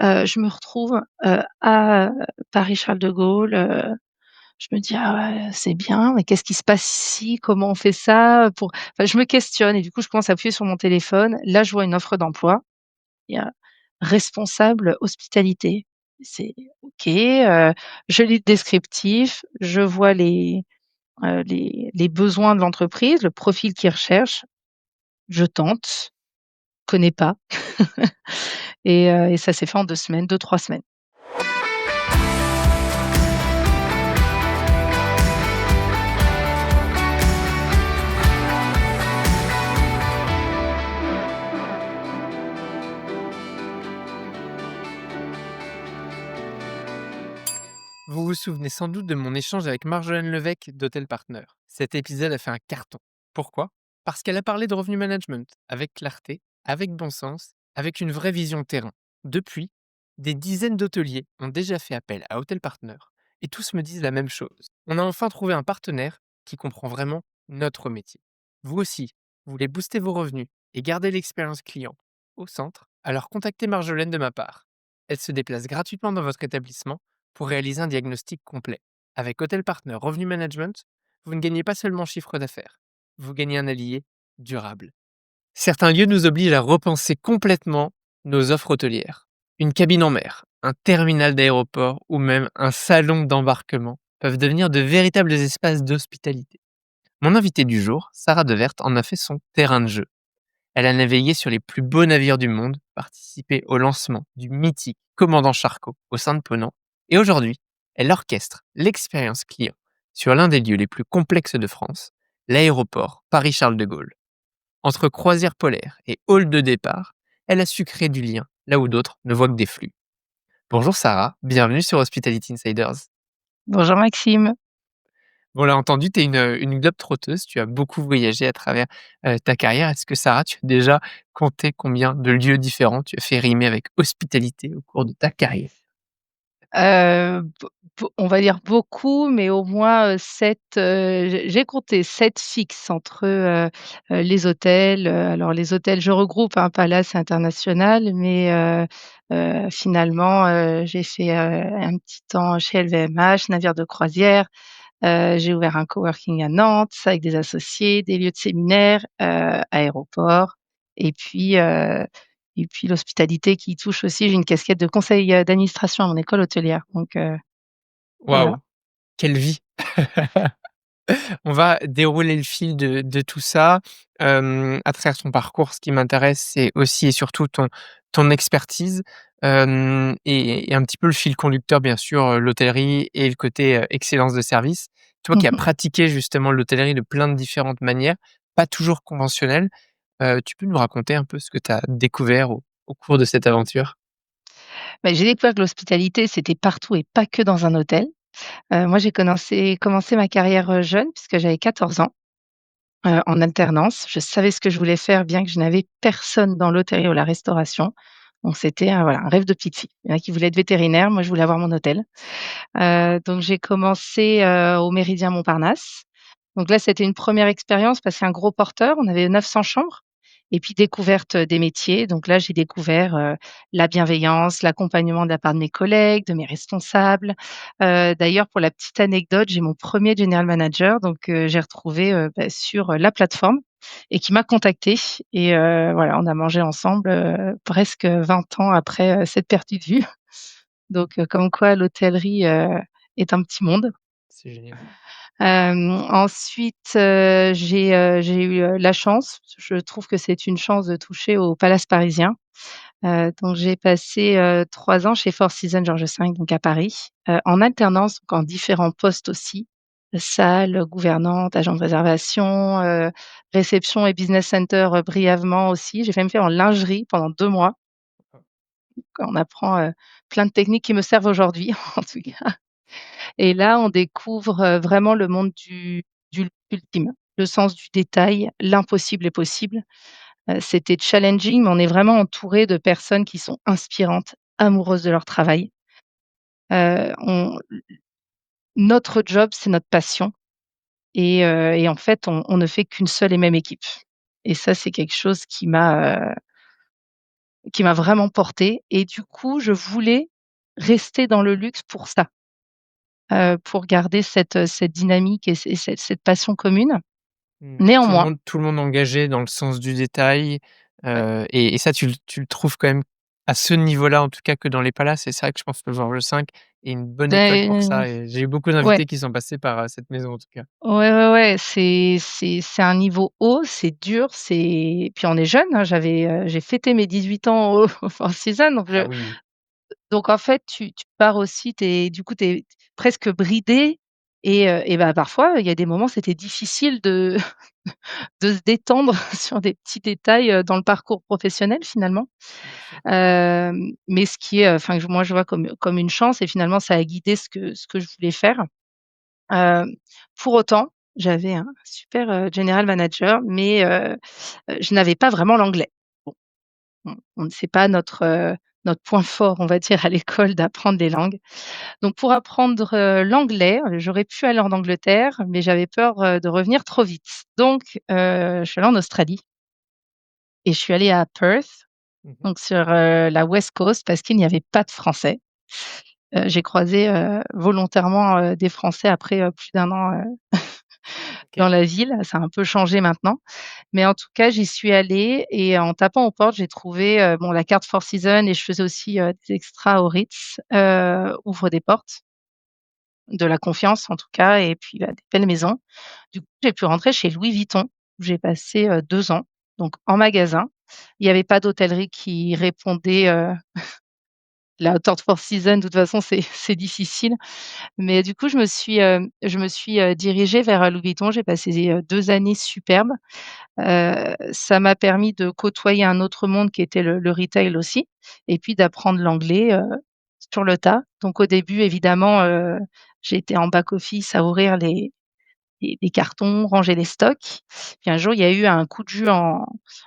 Je me retrouve, à Paris-Charles de Gaulle, je me dis: «Ah ouais, c'est bien, mais qu'est-ce qui se passe ici? Comment on fait ça pour» enfin, je me questionne et du coup, je commence à appuyer sur mon téléphone. Là, je vois une offre d'emploi. Il y a responsable hospitalité. C'est OK, je lis le descriptif, je vois les besoins de l'entreprise, le profil qu'ils recherchent. Je tente, connais pas et ça s'est fait en 2 semaines, 2-3 semaines. Vous vous souvenez sans doute de mon échange avec Marjolaine Levesque d'Hôtel Partner. Cet épisode a fait un carton. Pourquoi? Parce qu'elle a parlé de revenu management avec clarté, avec bon sens, avec une vraie vision terrain. Depuis, des dizaines d'hôteliers ont déjà fait appel à Hôtel Partner et tous me disent la même chose. On a enfin trouvé un partenaire qui comprend vraiment notre métier. Vous aussi, vous voulez booster vos revenus et garder l'expérience client au centre, alors contactez Marjolaine de ma part. Elle se déplace gratuitement dans votre établissement pour réaliser un diagnostic complet. Avec Hotel Partner Revenu Management, vous ne gagnez pas seulement chiffre d'affaires, vous gagnez un allié durable. Certains lieux nous obligent à repenser complètement nos offres hôtelières. Une cabine en mer, un terminal d'aéroport ou même un salon d'embarquement peuvent devenir de véritables espaces d'hospitalité. Mon invité du jour, Sarah Devert, en a fait son terrain de jeu. Elle a navigué sur les plus beaux navires du monde, participé au lancement du mythique Commandant Charcot au sein de Ponant, et aujourd'hui, elle orchestre l'expérience client sur l'un des lieux les plus complexes de France, l'aéroport Paris-Charles de Gaulle. Entre croisière polaire et hall de départ, elle a su créer du lien là où d'autres ne voient que des flux. Bonjour Sarah, bienvenue sur Hospitality Insiders. Bonjour Maxime. Bon, on l'a entendu, tu es une globe-trotteuse, tu as beaucoup voyagé à travers, ta carrière. Est-ce que Sarah, tu as déjà compté combien de lieux différents tu as fait rimer avec hospitalité au cours de ta carrière? Be be on va dire beaucoup, mais au moins, 7, j'ai compté 7 fixes entre, les hôtels, alors les hôtels, je regroupe, hein, Palace International, mais finalement, j'ai fait, un petit temps chez LVMH, navire de croisière. J'ai ouvert un coworking à Nantes avec des associés, des lieux de séminaire, aéroports et puis, l'hospitalité qui touche aussi. J'ai une casquette de conseil, d'administration à mon école hôtelière donc voilà. Waouh, quelle vie! On va dérouler le fil de tout ça. À travers ton parcours, ce qui m'intéresse, c'est aussi et surtout ton expertise, et un petit peu le fil conducteur, bien sûr, l'hôtellerie et le côté, excellence de service. Toi qui as Mmh. pratiqué justement l'hôtellerie de plein de différentes manières, pas toujours conventionnelles, tu peux nous raconter un peu ce que tu as découvert au cours de cette aventure? Bah, j'ai découvert que l'hospitalité, c'était partout et pas que dans un hôtel. Moi, j'ai commencé ma carrière, jeune puisque j'avais 14 ans, en alternance. Je savais ce que je voulais faire bien que je n'avais personne dans l'hôtellerie ou la restauration. Donc c'était un voilà, un rêve de petite fille. Il y en a qui voulaient être vétérinaire, moi je voulais avoir mon hôtel. Donc j'ai commencé, au Méridien Montparnasse. Donc là, c'était une première expérience parce que c'est un gros porteur, on avait 900 chambres et puis découverte, des métiers. Donc là, j'ai découvert, la bienveillance, l'accompagnement de la part de mes collègues, de mes responsables. D'ailleurs, pour la petite anecdote, j'ai mon premier general manager donc j'ai retrouvé, sur, la plateforme et qui m'a contactée et voilà, on a mangé ensemble, presque 20 ans après, cette perte de vue. Donc comme quoi l'hôtellerie, est un petit monde. C'est génial. Ensuite, j'ai eu, la chance, je trouve que c'est une chance de toucher au Palace parisien. Donc j'ai passé, 3 ans chez Four Seasons Georges V, donc à Paris, en alternance, donc en différents postes aussi, salle, gouvernante, agent de réservation, réception et business center, brièvement aussi. J'ai même fait en lingerie pendant 2 mois. On apprend, plein de techniques qui me servent aujourd'hui en tout cas. Et là, on découvre, vraiment le monde du ultime, le sens du détail, l'impossible est possible. C'était challenging, mais on est vraiment entouré de personnes qui sont inspirantes, amoureuses de leur travail. On Notre job, c'est notre passion et en fait, on ne fait qu'une seule et même équipe et ça, c'est quelque chose qui m'a, qui m'a vraiment portée et du coup, je voulais rester dans le luxe pour ça, pour garder cette dynamique et cette passion commune. Tout le Néanmoins, monde tout le monde engagé dans le sens du détail, ouais, et ça tu le trouves quand même à ce niveau-là, en tout cas, que dans les palaces, et c'est vrai que je pense que Georges V est une bonne école pour beh, ça, et j'ai eu beaucoup ouais, d'invités qui sont passés par, cette maison, en tout cas. ouais, c'est un niveau haut, c'est dur, c'est puis on est jeune, hein, j'ai fêté mes 18 ans au Four Seasons, Ah oui. donc en fait, tu pars aussi, tu es presque bridé et bah, parfois, il y a des moments, c'était difficile de de se détendre sur des petits détails, dans le parcours professionnel finalement. Bien sûr. Mais ce qui est, enfin que moi je vois comme une chance et finalement ça a guidé ce que je voulais faire. Hem, pour autant, j'avais un super, general manager mais je n'avais pas vraiment l'anglais. Bon, on c'est pas notre point fort, on va dire à l'école d'apprendre les langues. Donc pour apprendre, l'anglais, j'aurais pu aller en Angleterre, mais j'avais peur, de revenir trop vite. Donc je suis allée en Australie et je suis allée à Perth, Mmh. donc sur, la West Coast parce qu'il n'y avait pas de Français. J'ai croisé, volontairement, des Français après, plus d'1 an, dans OK. la ville. Ça a un peu changé maintenant, mais en tout cas, j'y suis allée et en tapant aux portes, j'ai trouvé, bon la carte Four Seasons et je faisais aussi, des extras au Ritz, ouvre des portes, de la confiance en tout cas et puis, bah, des belles maisons. Du coup, j'ai pu rentrer chez Louis Vuitton, où j'ai passé, 2 ans, donc en magasin. Il y avait pas d'hôtellerie qui répondait, la haute Four Seasons, de toute façon, c'est difficile. Mais du coup, je me suis dirigée vers, Louis Vuitton. J'ai passé, 2 années superbes. Ça m'a permis de côtoyer un autre monde qui était le retail aussi et puis d'apprendre l'anglais, sur le tas. Donc au début, évidemment, j'ai été en back office à ouvrir les cartons, ranger les stocks. Puis un jour, il y a eu un coup de jus en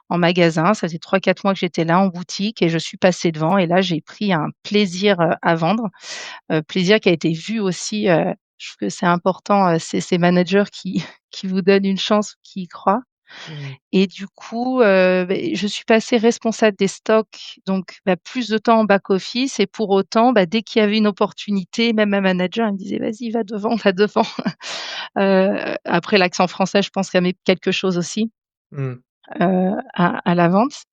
magasin. Ça faisait 3-4 mois que j'étais là en boutique et je suis passée devant et là, j'ai pris un plaisir, à vendre. Plaisir qui a été vu aussi, je trouve que c'est important, ces managers qui qui vous donnent une chance, qui y croient Mmh. et du coup, je suis passée responsable des stocks, donc plus de temps en back office et pour autant, dès qu'il y avait une opportunité, même ma manager, elle me disait: «Vas-y, va devant, va devant». Après l'accent français, je pense qu'il y a quelque chose aussi, Mmh. à la vente.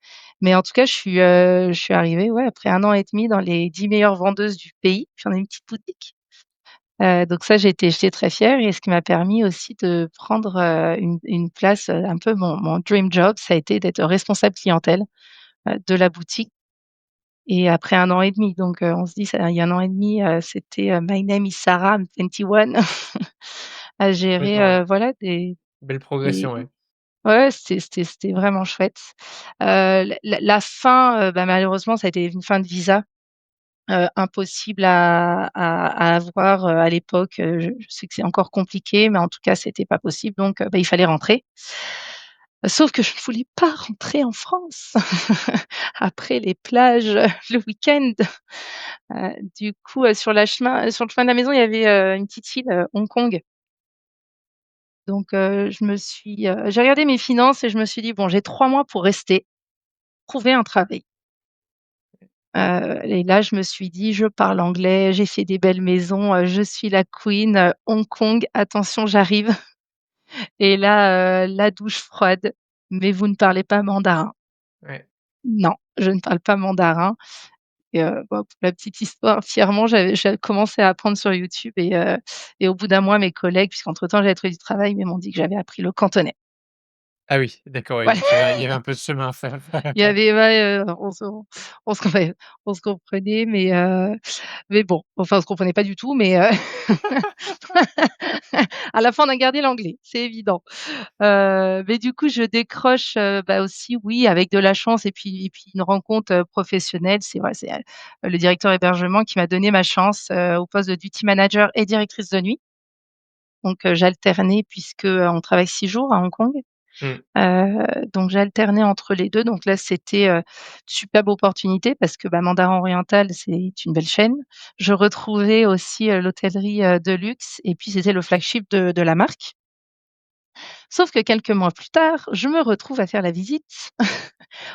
Mais en tout cas, je suis arrivée, ouais, après 1 an et demi dans les 10 meilleures vendeuses du pays. J'en ai une petite boutique. Donc ça, j'étais très fière et ce qui m'a permis aussi de prendre, une place, un peu mon dream job, ça a été d'être responsable clientèle, de la boutique et après 1 an et demi, donc on se dit ça il y a 1 an et demi, c'était, «My name is Sarah, I'm 21» à gérer, Complètement, ouais. voilà Belle des progression, ouais. ouais, c'était vraiment chouette. La fin, malheureusement, ça a été une fin de visa, impossible à avoir, à l'époque, je sais que c'est encore compliqué, mais en tout cas, c'était pas possible donc il fallait rentrer. Sauf que je ne voulais pas rentrer en France après les plages, le week-end. Du coup, sur le chemin de la maison, il y avait, une petite île, Hong Kong. Donc j'ai regardé mes finances et je me suis dit: «Bon, j'ai 3 mois pour rester, trouver un travail». Et là, je me suis dit: «Je parle anglais, j'ai fait des belles maisons, je suis la queen, Hong Kong, attention, j'arrive» et là, la douche froide: «Mais vous ne parlez pas mandarin?» Ouais. Non, je ne parle pas mandarin et pour la petite histoire, fièrement, j'ai commencé à apprendre sur YouTube et au bout d'1 mois, mes collègues, puisqu'entre temps j'avais trouvé du travail, mais m'ont dit que j'avais appris le cantonais. Ah oui, d'accord, ouais, Ouais. donc il y avait un peu de chemin à faire. Il y avait ouais, on se ouais, on se comprenait, mais bon, enfin, on se comprenait pas du tout, mais à la fin, on a gardé l'anglais, c'est évident. Mais du coup, je décroche, aussi, oui, avec de la chance et puis une rencontre, professionnelle. C'est vrai, c'est, le directeur hébergement qui m'a donné ma chance, au poste de duty manager et directrice de nuit. Donc j'alternais puisque, on travaille 6 jours à Hong Kong. Mmh. Donc j'alternais entre les 2. Donc là, c'était, superbe opportunité parce que, Mandarin Oriental, c'est une belle chaîne. Je retrouvais aussi, l'hôtellerie, de luxe et puis c'était le flagship de la marque. Sauf que quelques mois plus tard, je me retrouve à faire la visite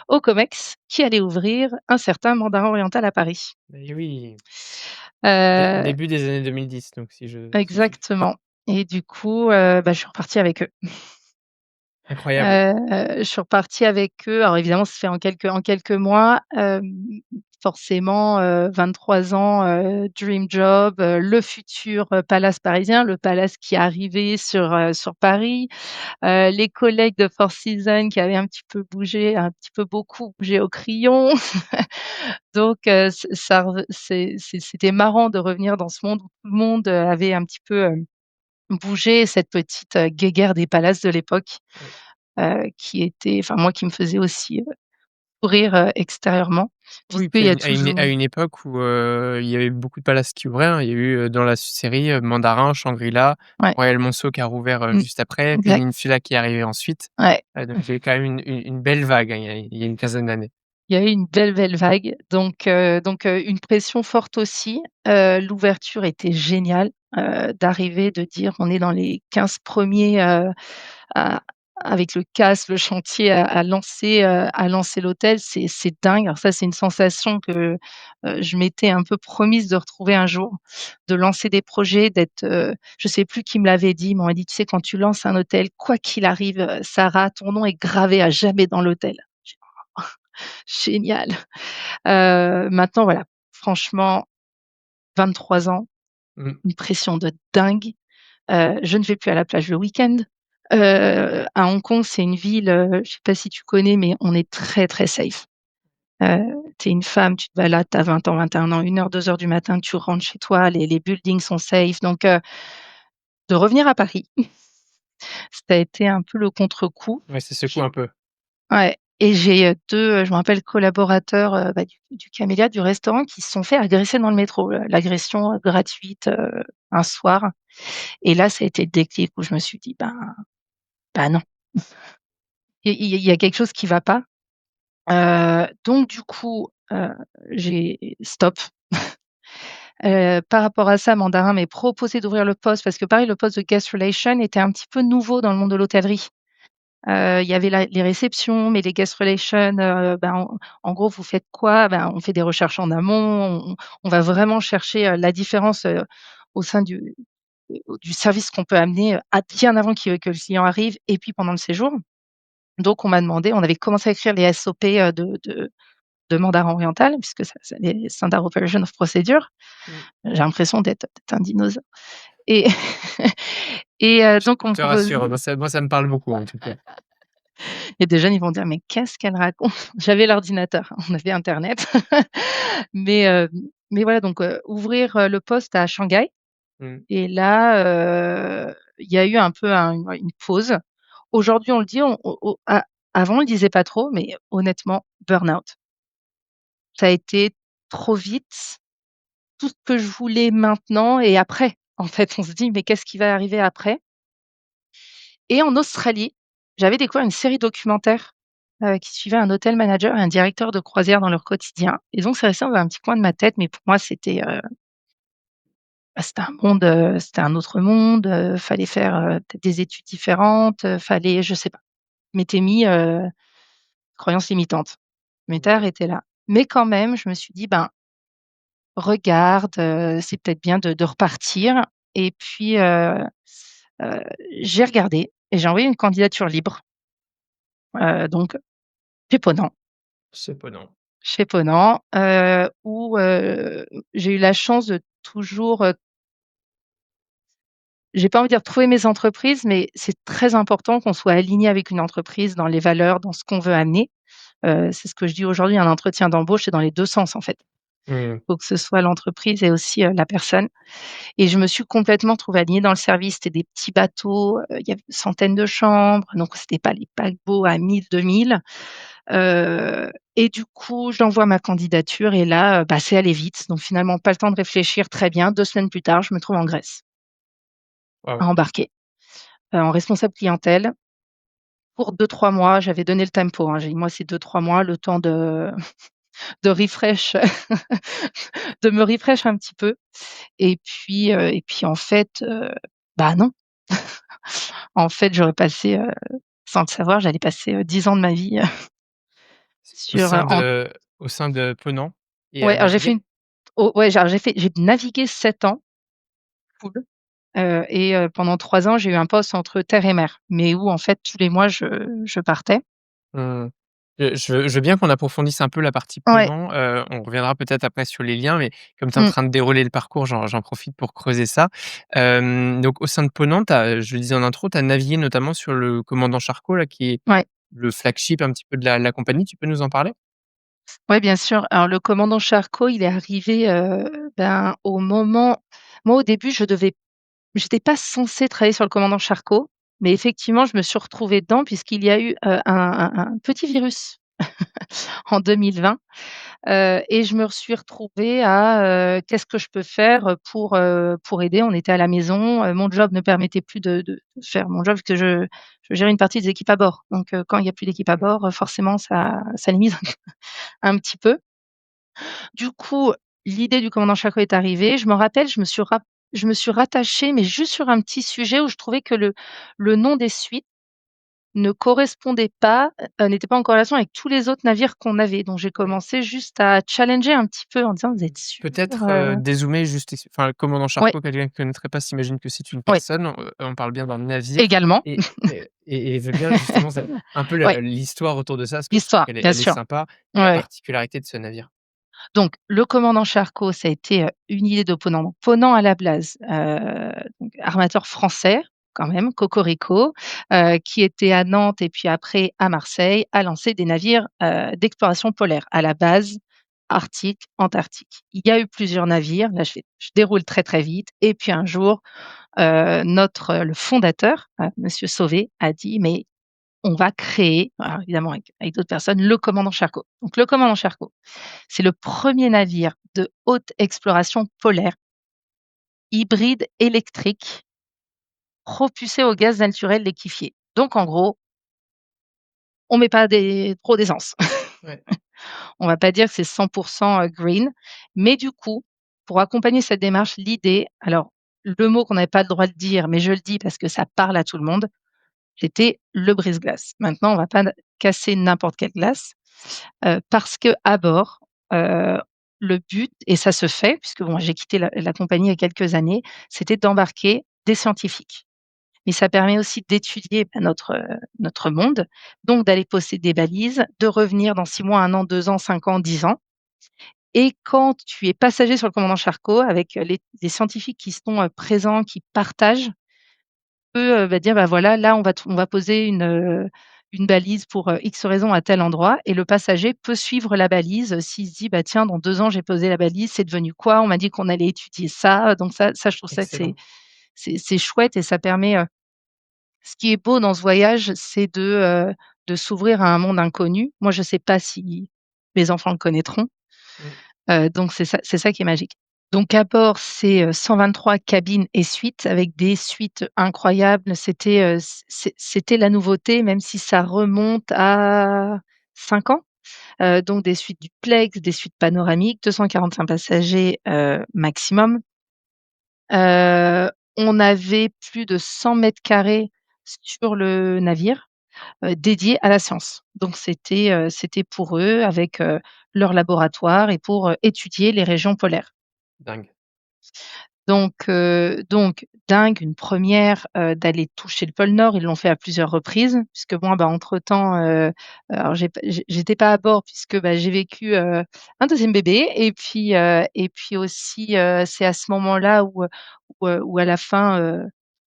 au COMEX qui allait ouvrir un certain Mandarin Oriental à Paris. Et oui, Heu, début des années 2010 donc si je exactement et du coup, je suis repartie avec eux. incroyable. Je suis repartie avec eux. Alors évidemment, ça se fait en quelques mois, forcément, 23 ans, dream job, le futur, palace parisien, le palace qui arrivait sur Paris, les collègues de Four Seasons qui avaient un petit peu bougé, un petit peu beaucoup bougé au crayon. Donc ç ça rev c'était marrant de revenir dans ce monde où tout le monde, avait un petit peu, bougé, cette petite, guéguerre des palaces de l'époque, Oui. qui était enfin moi qui me faisait aussi, sourire, extérieurement, Oui, puisqu'il puis y a à toujours une époque où, il y avait beaucoup de palaces qui ouvraient, hein. Il y a eu, dans la série, Mandarin, Shangri-La, ouais, Royal Monceau qui a rouvert, mmh, juste après, exact, Peninsula qui est arrivé ensuite. ouais. Donc il y a eu quand même une belle vague, hein, il y a une quinzaine d'années. Il y a eu une belle, belle vague, donc une pression forte aussi. L'ouverture était géniale, d'arriver, de dire: «On est dans les 15 premiers, à avec le CAS, le chantier à lancer l'hôtel», c'est dingue. Alors ça, c'est une sensation que, je m'étais un peu promise de retrouver un jour, de lancer des projets, d'être, je sais plus qui me l'avait dit, mais on m'a dit: «Tu sais, quand tu lances un hôtel, quoi qu'il arrive, Sarah, ton nom est gravé à jamais dans l'hôtel». J'ai dit: «Oh, génial!» Maintenant voilà, franchement, 23 ans, Mmh. une pression de dingue. Je ne vais plus à la plage le week-end. À Hong Kong, c'est une ville, je sais pas si tu connais, mais on est très, très safe. Heu, Tu es une femme, tu te balades, tu as 20 ans, 21 ans, 1 heure, 2 heures du matin, tu rentres chez toi, les buildings sont safe, donc de revenir à Paris, ça a été un peu le contre-coup. Ouais, ça secoue J'ai un peu. Ouais et j'ai, 2, je me rappelle collaborateurs, du Camélia, du restaurant qui se sont fait agresser dans le métro. L'agression, gratuite, un soir et là, ça a été le déclic où je me suis dit: «Ben non, il y a quelque chose qui va pas». Donc du coup, j'ai stop. Par rapport à ça, Mandarin m'est proposé d'ouvrir le poste parce que pareil, le poste de guest relation était un petit peu nouveau dans le monde de l'hôtellerie. Il y avait les réceptions, mais les guest relations, en gros, vous faites quoi? Ben, on fait des recherches en amont, on va vraiment chercher, la différence, au sein du service qu'on peut amener, à bien avant que le client arrive et puis pendant le séjour. Donc on m'a demandé on avait commencé à écrire les SOP, de mandarin oriental puisque ça c'est les Standard Operation of Procedure. Mmh. J'ai l'impression d'être un dinosaure et et donc on Je me te propose rassure, moi ça me parle beaucoup en tout cas. et des jeunes, ils vont dire: «Mais qu'est-ce qu'elle raconte?» J'avais l'ordinateur, on avait internet. Mais mais voilà donc ouvrir, le poste à Shanghai Mmh. et là, il y a eu un peu une pause. Aujourd'hui, on le dit, avant on le disait pas trop, mais honnêtement, burn-out. Ça a été trop vite, tout ce que je voulais maintenant et après. En fait, on se dit: «Mais qu'est-ce qui va arriver après?» Et en Australie, j'avais découvert une série documentaire, qui suivait un hotel manager et un directeur de croisière dans leur quotidien et donc c'est resté dans un petit coin de ma tête, mais pour moi c'était, c'était un monde, c'était un autre monde, fallait faire, peut-être des études différentes, fallait je sais pas. Je m'étais mis, croyances limitantes. Je m'étais Ouais. arrêtée là. Mais quand même, je me suis dit: «Ben, regarde, c'est peut-être bien de repartir» et puis, heu, j'ai regardé et j'ai envoyé une candidature libre, donc chez Ponant. C'est pas non. Chez Ponant, où, j'ai eu la chance de toujours, j'ai pas envie de dire trouver mes entreprises, mais c'est très important qu'on soit aligné avec une entreprise dans les valeurs, dans ce qu'on veut amener. C'est ce que je dis aujourd'hui, un entretien d'embauche, c'est dans les 2 sens, en fait. Mmh. Faut que ce soit l'entreprise et aussi, la personne et je me suis complètement trouvée alignée dans le service. C'était des petits bateaux, il y avait une centaine de chambres, donc c'était pas les paquebots à 1 000, 2 000. Et du coup, j'envoie ma candidature et là, c'est allé vite. Donc finalement, pas le temps de réfléchir, très bien. 2 semaines plus tard, je me trouve en Grèce, Waouh. à embarquer, en responsable clientèle pour 2 3 mois. J'avais donné le tempo, hein. J'ai dit: «Moi, c'est 2 3 mois, le temps de de refresh, de me refresh un petit peu» et puis en fait, non. En fait, j'aurais passé, sans le savoir, j'allais passer, 10 ans de ma vie, Au sur, sein en de Ponant et à ouais, alors naviguer? j'ai navigué 7 ans full, pendant 3 ans, j'ai eu un poste entre terre et mer, mais où en fait tous les mois je partais. Mmh. Je veux bien qu'on approfondisse un peu la partie Ouais, Ponant, on reviendra peut-être après sur les liens, mais comme tu es en mmh, train de dérouler le parcours, j'en profite pour creuser ça. Donc au sein de Ponant, je le disais en intro, tu as navigué notamment sur le commandant Charcot là, qui est ouais, le flagship un petit peu de la compagnie, tu peux nous en parler? ouais, bien sûr. Alors le commandant Charcot, il est arrivé, au moment moi au début j'étais pas censée travailler sur le commandant Charcot, mais effectivement je me suis retrouvée dedans puisqu'il y a eu, un petit virus en 2020. Et je me suis retrouvée à, qu'est-ce que je peux faire, pour aider? On était à la maison, mon job ne permettait plus de faire mon job parce que je gérais une partie des équipes à bord. Donc, quand il y a plus d'équipe à bord, forcément ça limite un petit peu. Du coup, l'idée du commandant Chaco est arrivée. Je me rappelle, je me suis rattachée, mais juste sur un petit sujet où je trouvais que le nom des suites ne correspondait pas, n'était pas en corrélation avec tous les autres navires qu'on avait. Donc j'ai Oui. commencé juste à challenger un petit peu en disant: «Vous êtes sûrs?» Peut-être, dézoomer juste enfin, le commandant Ouais, Charcot, quelqu'un qui ne connaîtrait pas s'imagine que c'est une ouais, personne, on parle bien d'un navire également. et je veux bien justement ça un peu Ouais, l'histoire autour de ça, parce que je trouve l'histoire, qu'elle bien elle est sûr. sympa et la Ouais. particularité de ce navire. Donc le commandant Charcot, ça a été, une idée de Ponant. Donc Ponant à la base, donc armateur français quand même, cocorico, qui était à Nantes et puis après à Marseille, a lancé des navires, d'exploration polaire. À la base, Arctique, Antarctique. Il y a eu plusieurs navires, là je déroule très, très vite et puis un jour, le fondateur, monsieur Sauvé a dit: «Mais on va créer», alors évidemment avec d'autres personnes, le commandant Charcot. Donc le commandant Charcot, c'est le premier navire de haute exploration polaire, hybride électrique, propulsé au gaz naturel liquéfié. Donc en gros, on met pas trop d'essence. Ouais, On va pas dire que c'est 100 green, mais du coup, pour accompagner cette démarche, l'idée alors le mot qu'on n'avait pas le droit de dire, mais je le dis parce que ça parle à tout le monde, c'était le brise-glace. Maintenant, on va pas casser n'importe quelle glace, parce qu'à bord, heu, le but et ça se fait puisque bon, j'ai quitté la compagnie il y a quelques années, c'était d'embarquer des scientifiques. Mais ça permet aussi d'étudier, notre monde, donc d'aller poster des balises, de revenir dans 6 mois, 1 an, 2 ans, 5 ans, 10 ans et quand tu es passager sur le commandant Charcot avec, les scientifiques qui sont, présents, qui partagent, peut, dire: «Bah, voilà, là, on va poser une balise pour, X raison à tel endroit» et le passager peut suivre la balise, s'il se dit: «Bah, tiens, dans 2 ans, j'ai posé la balise, c'est devenu quoi? On m'a dit qu'on allait étudier ça», donc ça, je trouve ça que excellent. c'est chouette et ça permet, ce qui est beau dans ce voyage, c'est de s'ouvrir à un monde inconnu. Moi, je ne sais pas si mes enfants le connaîtront, Mmh. donc c'est ça qui est magique. Donc à bord, c'est, 123 cabines et suites avec des suites incroyables. C'était la nouveauté même si ça remonte à 5 ans, donc des suites duplex, des suites panoramiques, 245 passagers, maximum. On avait plus de 100 carrés sur le navire, dédiés à la science. Donc c'était pour eux avec, leur laboratoire et pour, étudier les régions polaires. Dingue. Donc dingue, une première, d'aller toucher le pôle Nord. Ils l'ont fait à plusieurs reprises puisque moi, bah, entre-temps, alors j'étais pas à bord puisque, bah, j'ai vécu, un deuxième bébé et puis aussi, c'est à ce moment-là où à la fin,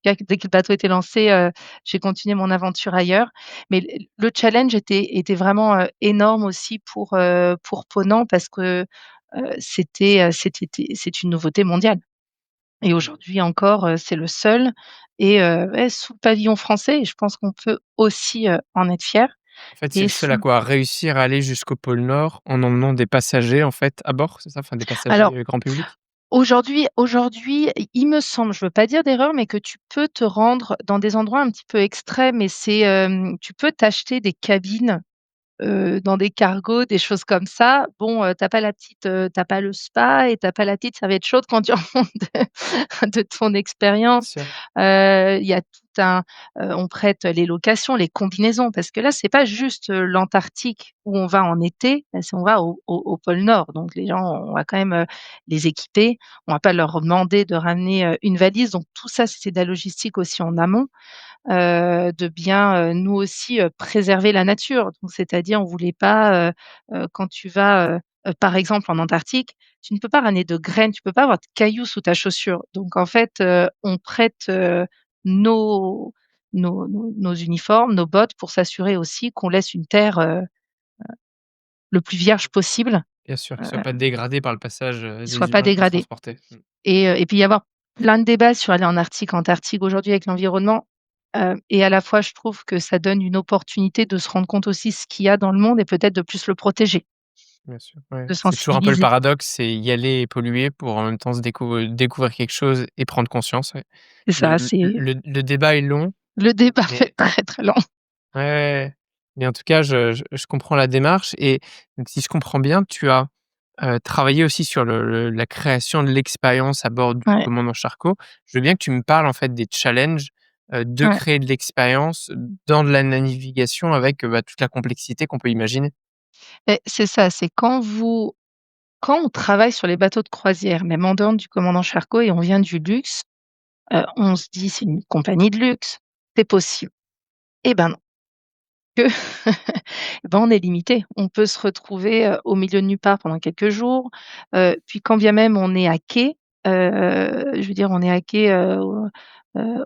dès que le bateau était lancé, j'ai continué mon aventure ailleurs. Mais le challenge était vraiment, énorme aussi pour Ponant parce que, c'est une nouveauté mondiale. Et Mmh. aujourd'hui encore, c'est le seul et ouais, sous le pavillon français et je pense qu'on peut aussi, en être fier En fait, c'est et le seul à sous quoi? Réussir à aller jusqu'au pôle Nord en emmenant des passagers, en fait, à bord, c'est ça? Enfin, des passagers, alors grand public? aujourd'hui, il me semble, je veux pas dire d'erreur, mais que tu peux te rendre dans des endroits un petit peu extrêmes et tu peux t'acheter des cabines, dans des cargos, des choses comme ça. Bon, tu pas le spa et tu pas la petite serviette chaude quand tu remontes de ton Bien expérience. sûr. Il y a on prête les locations, les combinaisons parce que là, c'est pas juste, l'Antarctique où on va en été, là, c'est on va au pôle Nord donc les gens, on va quand même, les équiper. On va pas leur demander de ramener, une valise donc tout ça, c'est de la logistique aussi en amont, de bien, nous aussi, préserver la nature. Donc c'est-à-dire on voulait pas, quand tu vas, par exemple en Antarctique, tu ne peux pas ramener de graines, tu peux pas avoir de cailloux sous ta chaussure. Donc en fait, on prête, nos nos uniformes, nos bottes pour s'assurer aussi qu'on laisse une terre, le plus vierge possible, Bien sûr, qu'ils heu, soient pas dégradés par le passage, qu'ils soient des pas humains pour dégradés. transporter. Mmh, Et puis y avoir plein de débats sur aller en Arctique, Antarctique aujourd'hui avec l'environnement, et à la fois je trouve que ça donne une opportunité de se rendre compte aussi ce qu'il y a dans le monde et peut-être de plus le protéger, bien sûr, ouais. de C'est toujours un peu le sensibiliser. paradoxe, c'est y aller et polluer pour en même temps se découvrir quelque chose et prendre conscience, ouais. C'est ça, c'est Le débat est long, le débat peut mais être très, très long. ouais, ouais, ouais. Mais en tout cas, je comprends la démarche et donc si je comprends bien, tu as, travaillé aussi sur la création de l'expérience à bord du Ouais, commandant Charcot. Je veux bien que tu me parles, en fait, des challenges, de ouais. créer de l'expérience dans de la navigation avec, bah, toute la complexité qu'on peut imaginer. Et c'est ça, c'est quand on travaille sur les bateaux de croisière, même en dehors du commandant Charcot et on vient du luxe, on se dit: «C'est une compagnie de luxe, c'est possible». Eh ben non, que ben, on est limité. On peut se retrouver, au milieu de nulle part pendant quelques jours, puis quand bien même on est à quai, je veux dire on est à quai,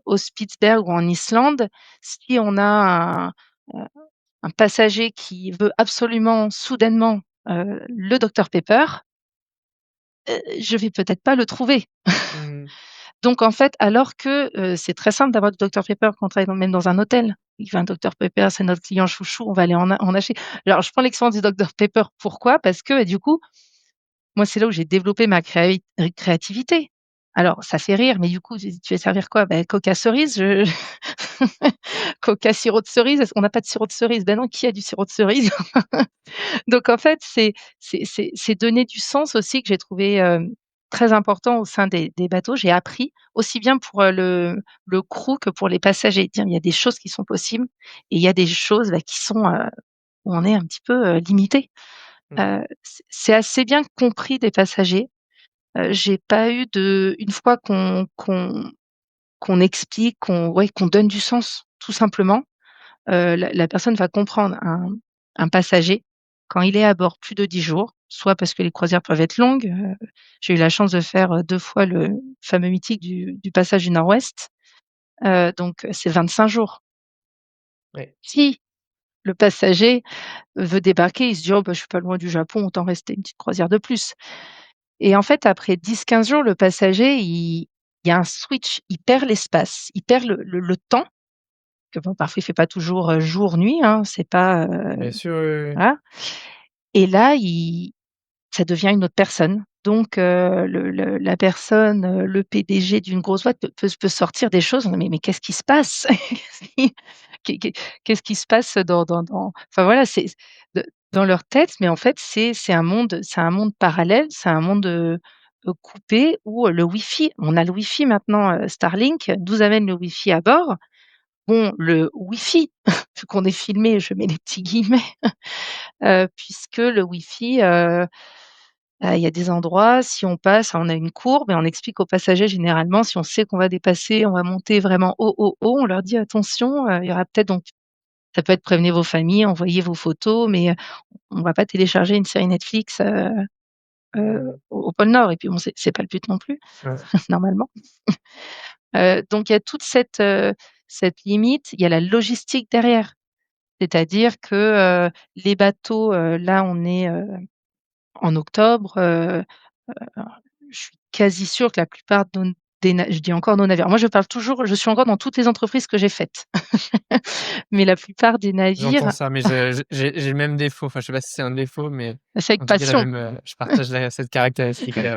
au Spitzberg ou en Islande, si on a heu, un passager qui veut absolument soudainement, le Dr Pepper, je vais peut-être pas le trouver. Mmh. Donc en fait, alors que, c'est très simple d'avoir du Dr Pepper quand on travaille même dans un hôtel. Il veut un Dr Pepper, c'est notre client chouchou, on va aller en acheter. Alors je prends l'exemple du Dr Pepper, pourquoi? Parce que, du coup, moi, c'est là où j'ai développé ma créativité. Alors ça fait rire, mais du coup, tu vas servir quoi? Bah, coca cerise, je coca sirop de cerise, est-ce qu'on n'a pas de sirop de cerise? Ben non, qui a du sirop de cerise? Donc en fait, c'est donner du sens aussi que j'ai trouvé, très important au sein des bateaux. J'ai appris aussi bien pour, le crew que pour les passagers. Dire: «Il y a des choses qui sont possibles et il y a des choses, bah, qui sont, où on est un petit peu, limité». Mmh. C'est assez bien compris des passagers. J'ai pas eu une fois qu'on explique, qu'on donne du sens, tout simplement, la personne va comprendre. Un passager, quand il est à bord plus de 10 jours, soit parce que les croisières peuvent être longues, j'ai eu la chance de faire, 2 fois le fameux mythique du passage du Nord-Ouest, donc c'est 25 jours. Ouais. Si le passager veut débarquer, il se dit: «Oh bah, je suis pas loin du Japon, autant rester une petite croisière de plus». Et en fait, après 10-15 jours, le passager, il y a un switch, il perd l'espace, il perd le temps, que bon, parfois il fait pas toujours, jour, nuit, hein, c'est pas, Bien sûr, oui, oui, oui. voilà. Et là, il ça devient une autre personne. Donc le la personne, le PDG d'une grosse boîte peut sortir des choses, mais qu'est-ce qui se passe? Qu'est qu'est-ce qui se passe dans enfin voilà, c'est de dans leur tête, mais en fait, c'est un monde parallèle, c'est un monde, coupé où, le wifi on a le wifi maintenant, Starlink nous amène le wifi à bord. Bon, le wifi, vu qu'on est filmé, je mets les petits guillemets, puisque le wifi, il y a des endroits, si on passe, on a une courbe et on explique aux passagers généralement, si on sait qu'on va dépasser, on va monter vraiment haut, haut, haut, on leur dit: «Attention, il y aura peut-être» donc ça peut être prévenez vos familles, envoyez vos photos, mais on va pas télécharger une série Netflix, Mmh. au pôle Nord et puis bon, c'est pas le but non plus, Ouais. normalement. Donc il y a toute cette limite, il y a la logistique derrière. C'est-à-dire que, les bateaux, là on est, en octobre, je suis quasi sûre que la plupart de nos des na je dis encore nos navires. Moi je suis encore dans toutes les entreprises que j'ai faites. Mais la plupart des J'entends navires, ça, mais j'ai le même défaut. Enfin, je sais pas si c'est un défaut, mais c'est avec en tout cas la passion. même, je partage cette caractéristique-là,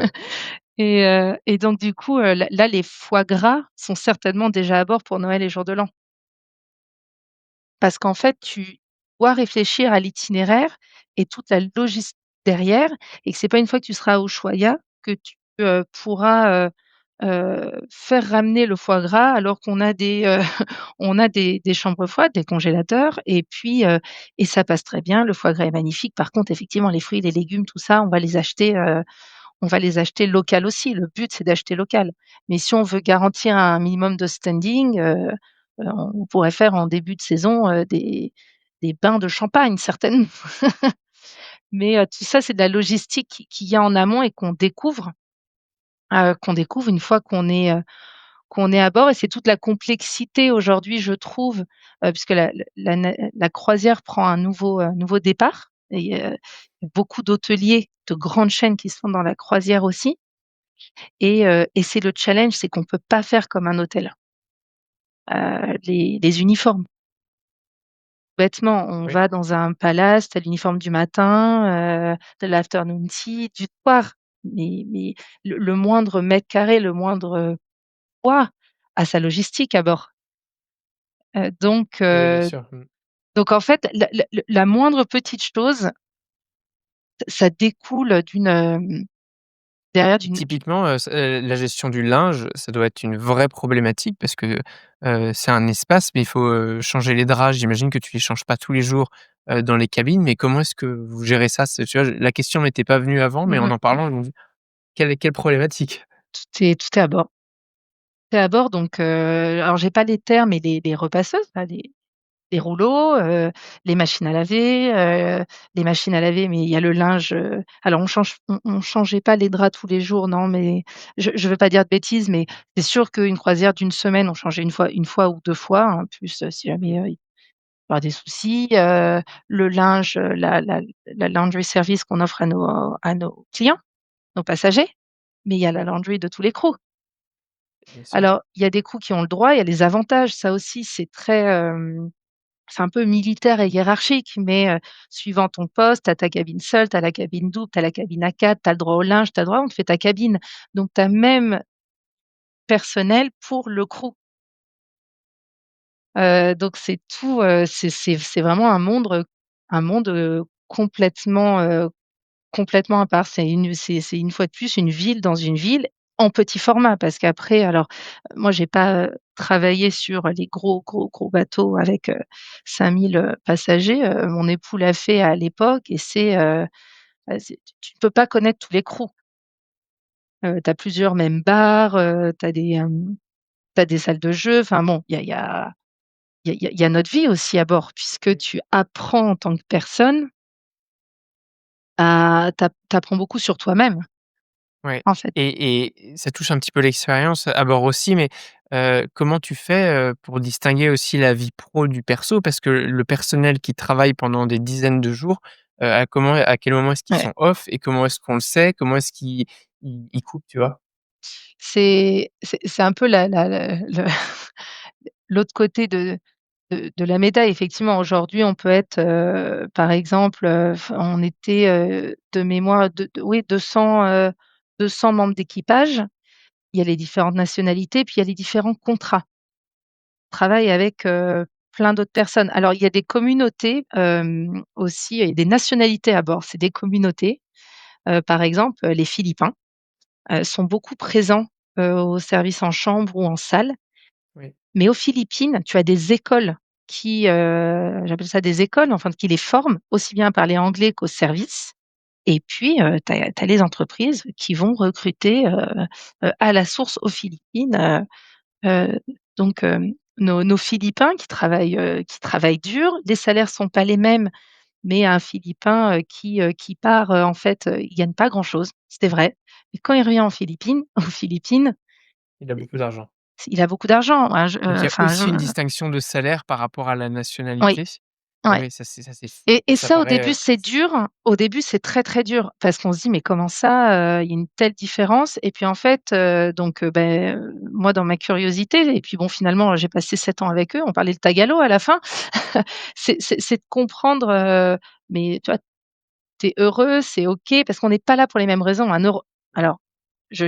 ouais. Et donc du coup, là les foie gras sont certainement déjà à bord pour Noël et jour de l'an. Parce qu'en fait, tu dois réfléchir à l'itinéraire et toute la logistique derrière et que c'est pas une fois que tu seras à Ushuaïa que tu, pourras, faire ramener le foie gras alors qu'on a on a des chambres froides, des congélateurs et ça passe très bien. Le foie gras est magnifique. Par contre, effectivement, les fruits, les légumes, tout ça, on va les acheter local aussi. Le but, c'est d'acheter local. Mais si on veut garantir un minimum de standing, on pourrait faire en début de saison, des bains de champagne certainement. Mais, tout ça, c'est de la logistique qu'il y a en amont et qu'on découvre une fois qu'on est à bord et c'est toute la complexité aujourd'hui, je trouve, puisque la croisière prend un nouveau départ et beaucoup d'hôteliers de grandes chaînes qui se font dans la croisière aussi et c'est le challenge, c'est qu'on peut pas faire comme un hôtel. Les uniformes, bêtement, on Oui, va dans un palace, tu as l'uniforme du matin, de l'afternoon tea, du soir, mais le moindre mètre carré, le moindre poids a sa logistique à bord. Heu, donc oui, bien heu, sûr. donc en fait, la moindre petite chose, ça découle derrière Et d'une typiquement, la gestion du linge, ça doit être une vraie problématique parce que, c'est un espace, mais il faut, changer les draps. J'imagine que tu les changes pas tous les jours, dans les cabines, mais comment est-ce que vous gérez ça? C'est tu vois, la question m'était pas venue avant, mais mmh en mh, parlant, je me dis: «Quelle problématique!» tout est à bord. Tout est à bord donc alors j'ai pas les termes, mais les repasseuses là, les rouleaux, les machines à laver, les machines à laver, mais il y a le linge, alors on changeait pas les draps tous les jours, non, mais je veux pas dire de bêtises, mais c'est sûr qu'une croisière d'une semaine, on changeait une fois ou 2 fois, hein, plus, si jamais, il peut y avoir des soucis, le linge, la laundry service qu'on offre à nos clients, nos passagers, mais il y a la Oui, laundry de tous les crews. bien sûr. Alors, il y a des crews qui ont le droit, il y a les avantages, ça aussi c'est un peu militaire et hiérarchique, mais suivant ton poste, tu as ta cabine seule, tu as la cabine double, tu as la cabine à 4, tu as le droit au linge, tu as le droit, on te fait ta cabine. Donc tu as même personnel pour le crew. Donc c'est tout, c'est vraiment un monde, complètement à part. C'est une fois de plus une ville dans une ville, en petit format parce qu'après alors, moi j'ai pas, travaillé sur les gros, gros, gros bateaux avec, 5 000, passagers, mon époux l'a fait à l'époque et c'est tu ne peux pas connaître tous les crews. Tu as plusieurs mêmes bars, tu as des salles de jeu, enfin bon, il y a notre vie aussi à bord puisque Mmh. tu apprends en tant que personne à tu apprends beaucoup sur toi-même, Ouais, en fait. et ça touche un petit peu l'expérience à bord aussi, mais comment tu fais, pour distinguer aussi la vie pro du perso? Parce que le personnel qui travaille pendant des dizaines de jours, à quel moment est-ce qu'ils Ouais. sont off et comment est-ce qu'on le sait? Comment est-ce qu'ils coupent, tu vois? C'est un peu la le l'autre côté de la médaille. Effectivement, aujourd'hui, on peut être, par exemple, on était, de mémoire oui 200 membres d'équipage. Il y a les différentes nationalités, puis il y a les différents contrats. On travaille avec, plein d'autres personnes. Alors il y a des communautés, aussi et des nationalités à bord. C'est des communautés. Par exemple, les Philippins, sont beaucoup présents, au service en chambre ou en salle. Oui, Mais aux Philippines, tu as des écoles j'appelle ça des écoles, enfin qui les forment aussi bien à parler anglais qu'au service et puis, tu as les entreprises qui vont recruter, à la source aux Philippines, donc nos Philippins qui travaillent dur, les salaires sont pas les mêmes, mais un Philippin, qui part, en fait, il gagne pas grand-chose, c'est vrai. Mais quand il revient aux Philippines, il a beaucoup d'argent. il a beaucoup d'argent, hein, Donc il y a enfin je aussi une distinction de salaire par rapport à la oui, nationalité? ouais. Oui, ça c'est Et ça ça, au paraît, début, c'est dur. Au début, c'est très, très dur parce qu'on se dit: «Mais comment ça, il y a une telle différence?» et puis, en fait, moi, dans ma curiosité et puis bon, finalement, j'ai passé 7 ans avec eux, on parlait le tagalo à la fin. C'est de comprendre, mais tu vois, tu es heureux, c'est OK parce qu'on n'est pas là pour les mêmes raisons. Un Euro alors, je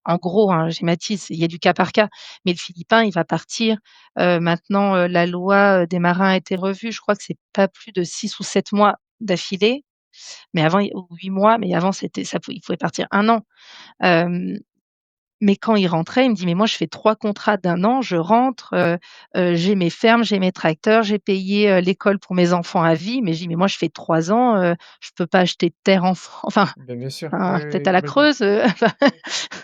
en gros, hein, schématise, il y a du cas par cas, mais le Philippin, il va partir, maintenant, la loi, des marins a été revue, je crois que c'est pas plus de 6 ou 7 mois d'affilée, mais avant ou 8 mois, mais avant c'était ça pou il pouvait partir 1 an. Hem, mais quand il rentrait, il me dit: «Mais moi, je fais 3 contrats d'1 an, je rentre, j'ai mes fermes, j'ai mes tracteurs, j'ai payé, l'école pour mes enfants à vie». Mais je dis: «Mais moi, je fais 3 ans, je peux pas acheter de terre en Fran Bien sûr. Oui, enfin, oui, peut-être oui, à la complètement. Creuse, enfin,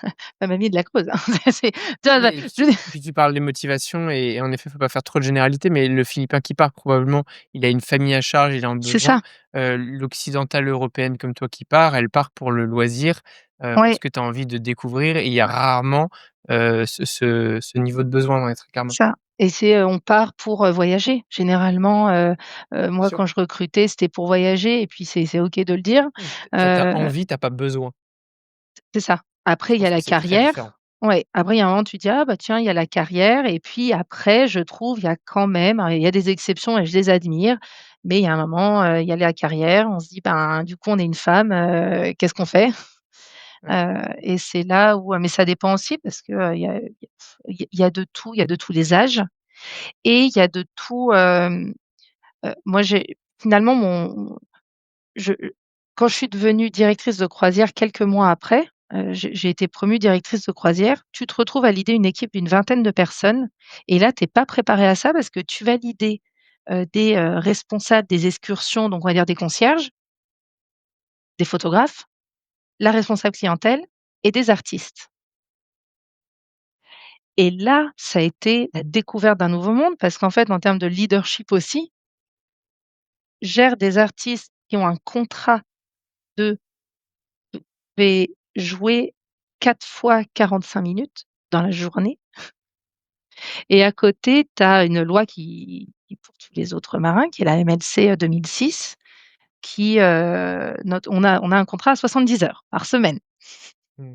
Ouais. ma mamie est de la Creuse, hein. C'est tu vois? Oui Enfin, et puis je puis tu parles des motivations et en effet, faut pas faire trop de généralités, mais le Philippin qui part probablement, il a une famille à charge, il a un c'est besoin. ça, L'occidentale européenne comme toi qui part, elle part pour le loisir, parce ouais, que tu as envie de découvrir et il y a rarement, ce niveau de besoin, ouais, très clairement. ça et c'est, on part pour, voyager. Généralement, Bien moi, sûr. quand je recrutais, c'était pour voyager et puis c'est OK de le dire. Oui, tu Heu envie, t'as pas besoin. C'est ça. Je Après, il y a pense que la c'est très différent. carrière. Ouais, après, il y a un moment, tu te dis: «Ah bah tiens, il y a la carrière» et puis après, je trouve, il y a quand même il y a des exceptions et je les admire, mais il y a un moment, il y a la carrière, on se dit: «Ben, du coup, on est une femme, qu'est-ce qu'on fait?» Ouais, Et c'est là où mais ça dépend aussi parce que, il y a de tout, il y a de tous les âges et il y a de tout, moi, j'ai finalement je quand je suis devenue directrice de croisière quelques mois après, j'ai été promue directrice de croisière. Tu te retrouves à leader une équipe d'une vingtaine de personnes et là, tu es pas préparé à ça parce que tu vas leader, des, responsables des excursions, donc on va dire des concierges, des photographes, la responsable clientèle et des artistes et là, ça a été la découverte d'un nouveau monde parce qu'en fait, en termes de leadership aussi, gère des artistes qui ont un contrat de vais jouer 4 fois 45 minutes dans la journée et à côté, tu as une loi qui pour tous les autres marins, qui est la MLC, 2006, qui, on a un contrat à 70 heures par semaine, mmh.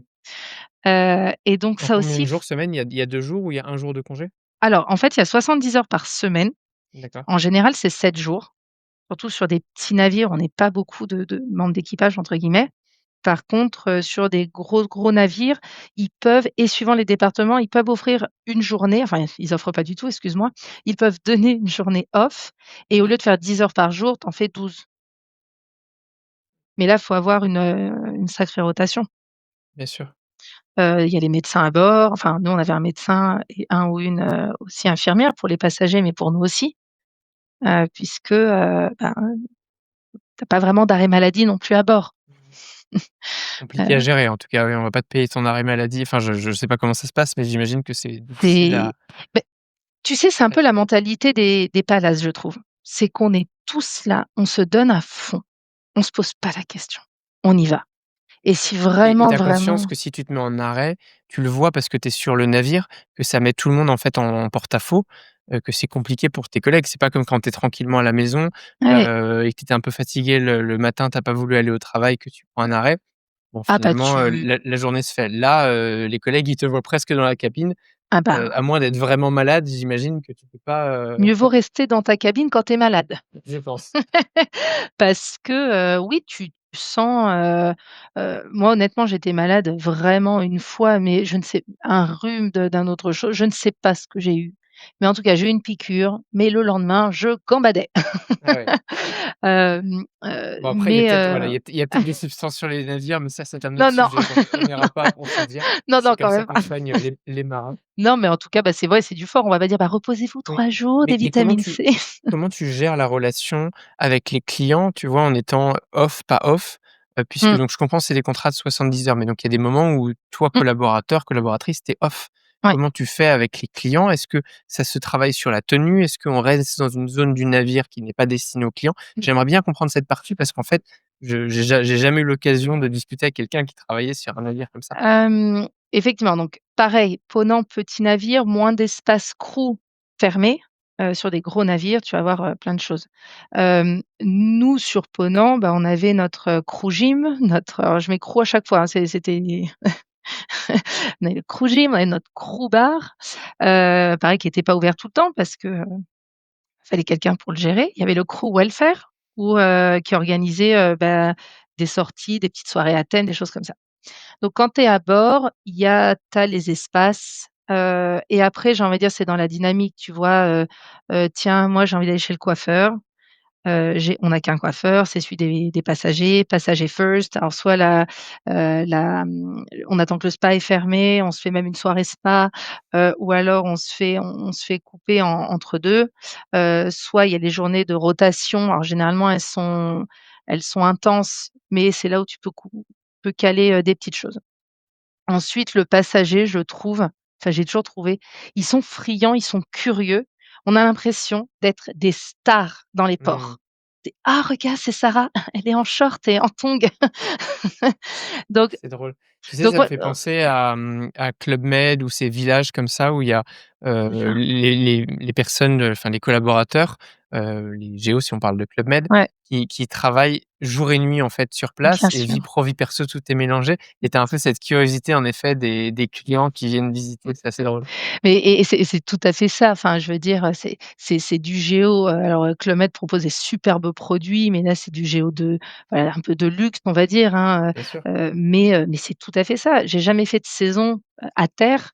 et donc En ça combien aussi de jours semaine? Il y a 2 jours ou il y a un jour de congé? alors en fait, il y a 70 heures par semaine. D'accord. En général, c'est 7 jours, surtout sur des petits navires, on n'est pas beaucoup de «membres d'équipage» entre guillemets. Par contre, sur des gros, gros navires, ils peuvent et suivant les départements, ils peuvent offrir une journée, enfin, ils offrent pas du tout, excuse-moi. Ils peuvent donner une journée off et au lieu de faire 10 heures par jour, tu en fais 12. Mais là, il faut avoir une sacrée rotation. Bien sûr. Il y a les médecins à bord, enfin, nous, on avait un médecin et un ou une, aussi infirmière pour les passagers, mais pour nous aussi, puisque, ben, tu as pas vraiment d'arrêt maladie non plus à bord. Compliqué à Heu, gérer en tout cas, oui, on va pas te payer ton arrêt maladie. Enfin, je sais pas comment ça se passe, mais j'imagine que c'est difficile c'est à beh Tu sais, c'est un à peu la gérer. mentalité des Palace, je trouve. C'est qu'on est tous là, on se donne à fond, on se pose pas la question, on y va et si Et vraiment, tu as conscience vraiment que si tu te mets en arrêt, tu le vois parce que tu es sur le navire, que ça met tout le monde en fait en porte-à-faux, que c'est compliqué pour tes collègues. C'est pas comme quand tu es tranquillement à la maison, ouais, et que tu étais un peu fatigué le matin, tu as pas voulu aller au travail, que tu prends un arrêt. Bon ah bah finalement, tu la journée se fait. Là, les collègues, ils te voient presque dans la cabine, ah bah, à moins d'être vraiment malade, j'imagine que tu peux pas, mieux vaut rester dans ta cabine quand tu es malade. je pense. Parce que, oui, tu sens, moi honnêtement, j'étais malade vraiment une fois, mais je ne sais un rhume d'un autre chose, je ne sais pas ce que j'ai eu. Mais en tout cas, j'ai eu une piqûre, mais le lendemain, je gambadais. Ah ouais. Bon après il y a Mais peut-être voilà, il y a peut-être des substances sur les navires, mais ça c'est un autre non, non, sujet qu'on n'ira pas approfondir. non, C'est non, comme quand ça même qu'on pas. soigne, les marins. Non, mais en tout cas, bah, c'est vrai, c'est du fort. On va pas dire: «Bah, reposez-vous Oui. 3 jours, des Mais comment vitamines tu C». comment tu gères la relation avec les clients, tu vois, en étant off, pas off? Puisque Mmh, donc je comprends, c'est des contrats de 70 heures, mais donc il y a des moments où toi, mmh, collaborateur, collaboratrice, tu es off. ouais. Comment tu fais avec les clients? Est-ce que ça se travaille sur la tenue? Est-ce qu'on reste dans une zone du navire qui n'est pas destinée aux clients? Mmh. J'aimerais bien comprendre cette partie parce qu'en fait, je j'ai jamais eu l'occasion de discuter avec quelqu'un qui travaillait sur un navire comme ça. Effectivement, donc pareil, Ponant, petit navire, moins d'espace crew fermé, sur des gros navires, tu vas avoir, plein de choses. Nous, sur Ponant, bah, on avait notre, crew gym, notre alors je mets crew à chaque fois, hein, c'était on avait le crew gym, on avait notre crew bar, pareil qui était pas ouvert tout le temps parce que, fallait quelqu'un pour le gérer. Il y avait le crew welfare qui organisait, bah, des sorties, des petites soirées à thème, des choses comme ça. Donc quand tu es à bord, tu as les espaces, et après j'ai envie de dire c'est dans la dynamique, tu vois? Tiens, moi j'ai envie d'aller chez le coiffeur, j'ai on n'a qu'un coiffeur, c'est celui des passagers first. Alors soit on attend que le spa est fermé, on se fait même une soirée spa, ou alors on se fait couper entre 2. Soit il y a des journées de rotation. Alors généralement elles sont intenses, mais c'est là où tu peux caler, des petites choses. Ensuite, le passager, je trouve, enfin j'ai toujours trouvé, ils sont friands, ils sont curieux. On a l'impression d'être des stars dans les Mmh. ports. C'est: «Ah regarde, c'est Sarah, elle est en short et en tongs». Donc C'est drôle. Tu sais, donc ça me moi fait penser à Club Med ou ces villages comme ça où il y a, c'est ça. les personnes, enfin les collaborateurs, les géos si on parle de Club Med, Ouais, qui travaillent jour et nuit en fait sur place bien et vie sûr. pro, vie perso, tout est mélangé et tu as un peu cette curiosité en effet des clients qui viennent visiter, c'est assez drôle. Mais c'est tout à fait ça. Enfin, je veux dire, c'est du géo, alors, Club Med propose des superbes produits, mais là, c'est du géo de voilà, un peu de luxe, on va dire, hein, Bien sûr. mais c'est tout à fait ça. J'ai jamais fait de saison, à terre,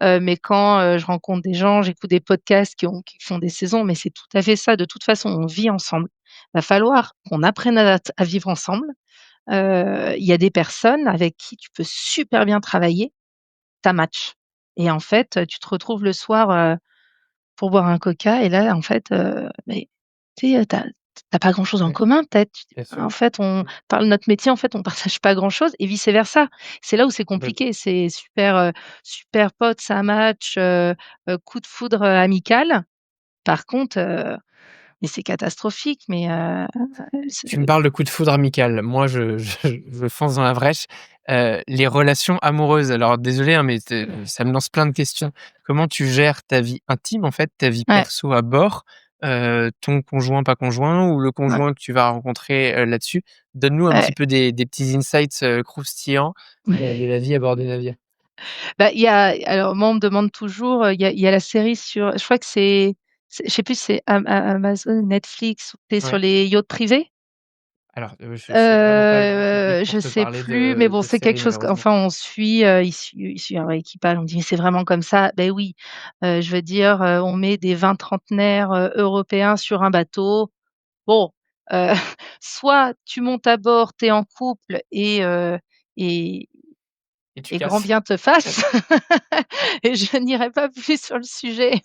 mais quand, je rencontre des gens, j'écoute des podcasts qui font des saisons, mais c'est tout à fait ça. De toute façon, on vit ensemble. Va falloir qu'on apprenne à vivre ensemble. Il y a des personnes avec qui tu peux super bien travailler, ça match et en fait, tu te retrouves le soir, pour boire un coca et là, en fait, mais tu sais, tu as pas grand chose en Ouais, commun peut-être. Tu dis: bien «En sûr. fait, on Mmh. parle de notre métier, en fait, on partage pas grand chose» et vice versa. C'est là où c'est Complètement. compliqué. C'est super, super pote, ça match, coup de foudre, amical. Par contre, mais c'est catastrophique, mais c'est Tu me parles de coup de foudre amical. Moi, je fonce dans la brèche. Les relations amoureuses, alors désolé, hein, mais ça me lance plein de questions. Comment tu gères ta vie intime, en fait, ta vie ouais, perso à bord, ton conjoint, pas conjoint ou le ouais, conjoint que tu vas rencontrer, là-dessus? Donne-nous un petit ouais. peu des petits insights, croustillants, de la vie à bord des navires. Bah, il y a alors moi, on me demande toujours, il y a la série sur je crois que je sais plus si c'est Amazon ou Netflix, où tu es sur Ouais. les yachts privés. Alors, je suis vraiment pas le bon public pour Je te sais parler plus, mais bon, de c'est quelque séries chose malheureusement. qu'enfin on suit, il suit un vrai équipage. On me dit: «Mais c'est vraiment comme ça?» Ben oui, je veux dire, on met des 20 trentenaires, européens sur un bateau. Bon, heu, soit tu montes à bord, tu es en couple et Et tu et grand casses. bien te fasse. Et je n'irai pas plus sur le sujet.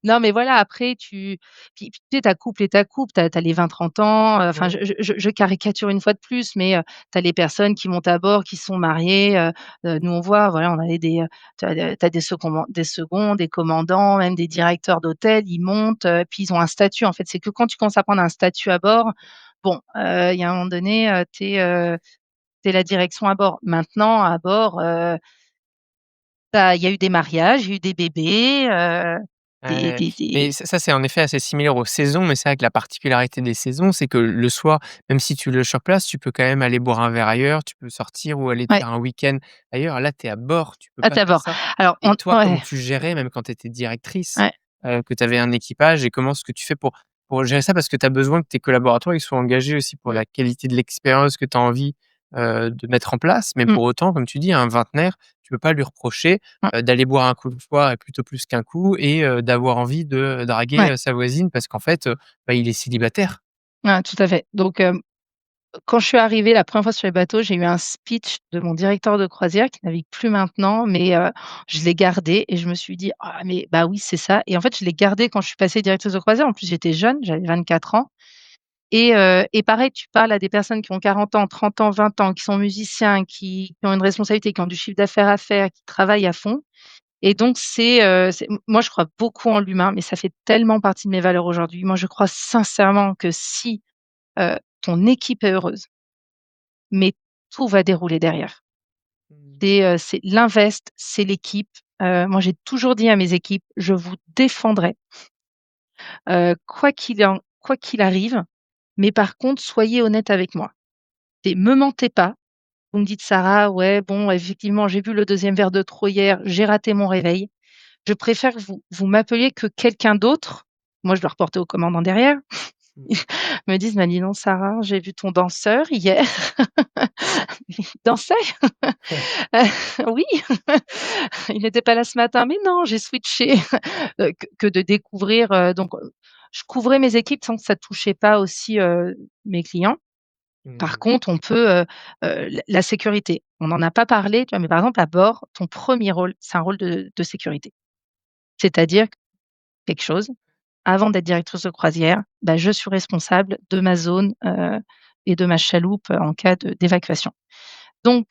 Non, mais voilà, après puis tu sais, ta couple est ta couple, tu as les 20-30 ans, enfin, Ouais. je caricature une fois de plus, mais tu as les personnes qui montent à bord, qui sont mariées, nous on voit, voilà, on avait tu as des seconds, des commandants, même des directeurs d'hôtel, ils montent, puis ils ont un statut, en fait. C'est que quand tu commences à prendre un statut à bord, bon, il y a un moment donné, tu es la direction à bord. Maintenant à bord, il y a eu des mariages, il y a eu des bébés, Ouais, mais ça, c'est en effet assez similaire aux saisons, mais c'est vrai que la particularité des saisons, c'est que le soir, même si tu loges sur place, tu peux quand même aller boire un verre ailleurs, tu peux sortir ou aller te ouais, faire un week-end ailleurs. Là, tu es à bord, tu peux à pas faire d'abord. ça Alors et on toi, comment ouais, tu gérais même quand tu étais directrice, ouais, que tu avais un équipage et comment est-ce que tu fais pour gérer ça? Parce que tu as besoin que tes collaborateurs, ils soient engagés aussi pour mmh, la qualité de l'expérience que tu as envie, de mettre en place, mais mmh, pour autant, comme tu dis, un vingtenaire, tu peux pas lui reprocher mmh, d'aller boire un coup le soir et plutôt plus qu'un coup et d'avoir envie de draguer, ouais, sa voisine parce qu'en fait, bah, il est célibataire. ouais, tout à fait. Donc quand je suis arrivée la première fois sur les bateaux, j'ai eu un speech de mon directeur de croisière qui navigue plus maintenant, mais je l'ai gardé et je me suis dit: «Ah mais bah oui, c'est ça» et en fait, je l'ai gardé quand je suis passée directrice de croisière. En plus, j'étais jeune, j'avais 24 ans et pareil, tu parles à des personnes qui ont 40 ans, 30 ans, 20 ans, qui sont musiciens, qui ont une responsabilité, qui ont du chiffre d'affaires à faire, qui travaillent à fond. Et donc moi je crois beaucoup en l'humain, mais ça fait tellement partie de mes valeurs aujourd'hui. Moi, je crois sincèrement que si, ton équipe est heureuse, mais tout va dérouler derrière. Mmh. C'est l'invest, c'est l'équipe. Moi, j'ai toujours dit à mes équipes: «Je vous défendrai, quoi qu'il arrive, mais par contre, soyez honnêtes avec moi. Et me mentez pas. Vous me dites: "Sarah, ouais, bon, effectivement, j'ai bu le deuxième verre de trop hier, j'ai raté mon réveil". Je préfère que vous m'appeliez que quelqu'un d'autre, moi je dois reporter au commandant derrière, Mmh. me dise: «Bah, dis donc Sarah, j'ai vu ton danseur hier, il dansait?» «Oui, il n'était pas là ce matin», «Mais non, j'ai switché». Que de découvrir, donc je couvrais mes équipes sans que ça touchait pas aussi, mes clients. Par Mmh. contre, on peut, la sécurité, on n'en a pas parlé, tu vois? Mais par exemple à bord, ton premier rôle, c'est un rôle de sécurité. C'est-à-dire quelque chose, avant d'être directrice de croisière, bah, je suis responsable de ma zone, et de ma chaloupe, en cas d'évacuation. Donc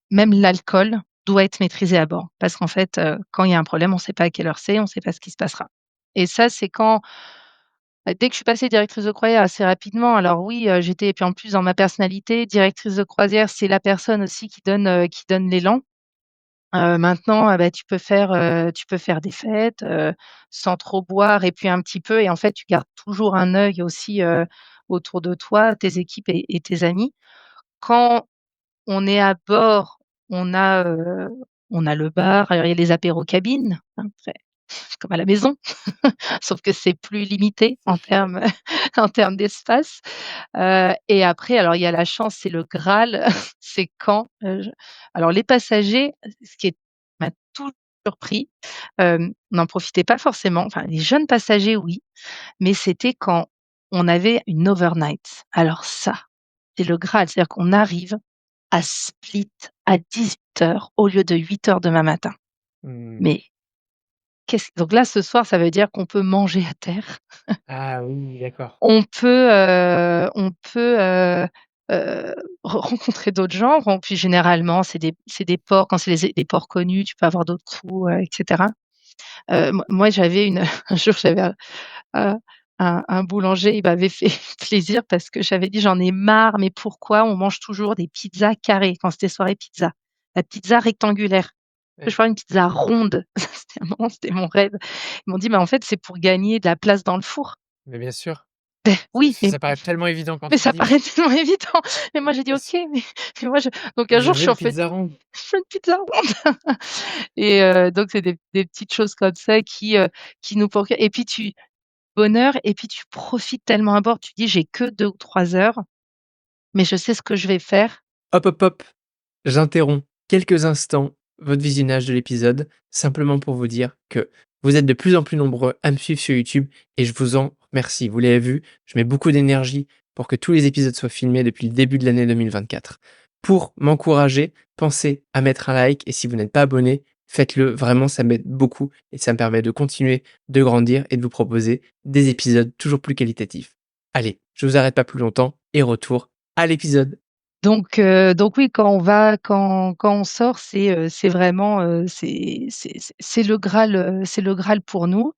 même l'alcool doit être maîtrisé à bord parce qu'en fait, quand il y a un problème, on ne sait pas à quelle heure c'est, on ne sait pas ce qui se passera et ça, c'est quand dès que je suis passée directrice de croisière assez rapidement, alors oui, j'étais et puis en plus dans ma personnalité, directrice de croisière, c'est la personne aussi qui donne l'élan. Maintenant, bah, tu peux faire des fêtes, sans trop boire et puis un petit peu et en fait, tu gardes toujours un œil aussi, autour de toi, tes équipes et tes amis. Quand on est à bord, on a, heu, on a le bar, alors il y a les apéros cabines, hein, très comme à la maison, sauf que c'est plus limité en termes en termes d'espace. Et après, alors il y a la chance, c'est le graal, c'est quand, je alors les passagers, ce qui m'a toujours surpris, on n'en profitait pas forcément, enfin les jeunes passagers oui, mais c'était quand on avait une overnight. Alors ça, c'est le graal, c'est-à-dire qu'on arrive à Split à 18 heures au lieu de 8 heures demain matin. Mmh. Mais qu'est-ce donc là, ce soir, ça veut dire qu'on peut manger à terre. Ah oui, d'accord. On peut, rencontrer d'autres gens. Bon, puis généralement, c'est des ports quand c'est des ports connus, tu peux avoir d'autres crews, et cetera. Moi, j'avais une un jour, j'avais un un boulanger, il m'avait fait plaisir parce que j'avais dit: «J'en ai marre, mais pourquoi on mange toujours des pizzas carrées?» quand c'était soirée pizza. La pizza rectangulaire. Je Ouais. veux une pizza ronde. C'était un moment, c'était mon rêve. Ils m'ont dit: «Mais en fait, c'est pour gagner de la place dans le four». Mais bien sûr, Beh, ça oui, ça paraît tellement évident quand mais tu le ça dis. paraît tellement évident. Mais moi j'ai dit: Bien «OK, sûr. mais moi je» donc un Je jour je veux suis une en fait pizza ronde. je veux une pizza ronde et donc c'est des petites choses comme ça qui nous procurent et puis tu bonheur et puis tu profites tellement à bord. Tu dis: «J'ai que 2 ou 3 heures, mais je sais ce que je vais faire». Hop, hop, hop, j'interromps quelques instants votre visionnage de l'épisode, simplement pour vous dire que vous êtes de plus en plus nombreux à me suivre sur YouTube et je vous en remercie. Vous l'avez vu, je mets beaucoup d'énergie pour que tous les épisodes soient filmés depuis le début de l'année 2024. Pour m'encourager, pensez à mettre un like et si vous n'êtes pas abonné, faites-le. Vraiment, ça m'aide beaucoup et ça me permet de continuer de grandir et de vous proposer des épisodes toujours plus qualitatifs. Allez, je vous arrête pas plus longtemps et retour à l'épisode. Donc oui, quand on sort, c'est vraiment, c'est le graal, c'est le graal pour nous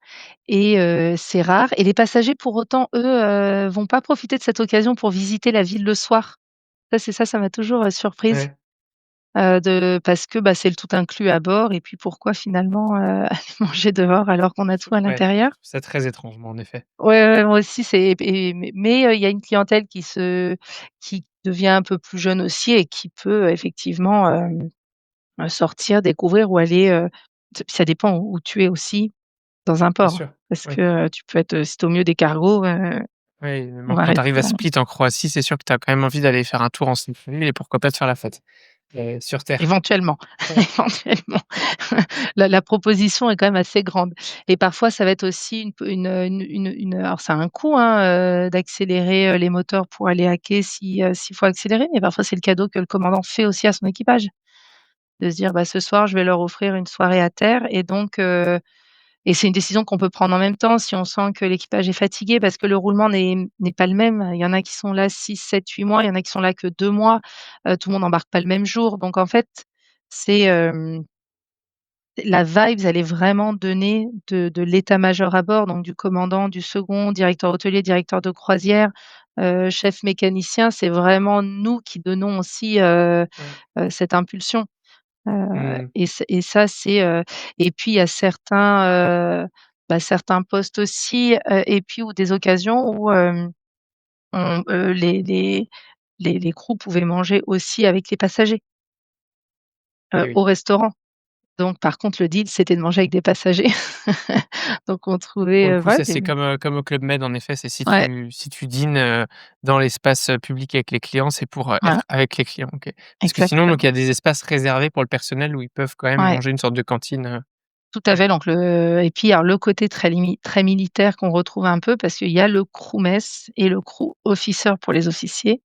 et c'est rare et les passagers pour autant, eux, vont pas profiter de cette occasion pour visiter la ville le soir. Ça m'a toujours, surprise, Ouais. de parce que, bah, c'est le tout inclus à bord et puis pourquoi finalement, aller manger dehors alors qu'on a tout à Ouais, je l'intérieur? trouve ça très étrange, moi, en effet. Ouais, ouais, moi aussi, c'est et mais il y a une clientèle qui devient un peu plus jeune aussi et qui peut effectivement, sortir, découvrir ou aller, ça dépend où tu es aussi dans un Bien port. sûr, Parce oui. que, tu peux être, si tu es au milieu des cargos, Oui, on bon, va quand tu arrives à rester en Split, en Croatie, c'est sûr que tu as quand même envie d'aller faire un tour en centre-ville et pourquoi pas de faire la fête, sur terre. éventuellement, Ouais, éventuellement. La proposition est quand même assez grande et parfois ça va être aussi une alors ça a un coût, hein, d'accélérer, les moteurs pour aller à quai si, s'il faut accélérer, mais parfois c'est le cadeau que le commandant fait aussi à son équipage. De se dire: «Bah, ce soir, je vais leur offrir une soirée à terre» et donc et c'est une décision qu'on peut prendre en même temps si on sent que l'équipage est fatigué parce que le roulement n'est pas le même. Il y en a qui sont là 6, 7, 8 mois, il y en a qui sont là que 2 mois, tout le monde n'embarque pas le même jour donc en fait, c'est, la vibes, elle est vraiment donnée de l'état-major à bord, donc du commandant, du second, directeur hôtelier, directeur de croisière, chef mécanicien. C'est vraiment nous qui donnons aussi, ouais. cette impulsion. Mmh. Et ça, c'est, et puis il y a certains, bah, certains postes aussi, et puis ou des occasions où, on les crews pouvaient manger aussi avec les passagers, Eh au oui. restaurant. Donc par contre, le deal, c'était de manger avec des passagers. Donc on trouvait, Pour le coup, voilà ça, des c'est comme au Club Med, en effet, c'est ouais, si tu dînes, dans l'espace, public avec les clients, c'est pour, voilà, être avec les clients, OK. Parce que sinon, donc il y exactement. a des espaces réservés pour le personnel où ils peuvent quand même Ouais. manger une sorte de cantine, Tout à Ouais. fait, donc et puis alors le côté très militaire qu'on retrouve un peu parce qu'il y a le crewmess et le crew officer pour les officiers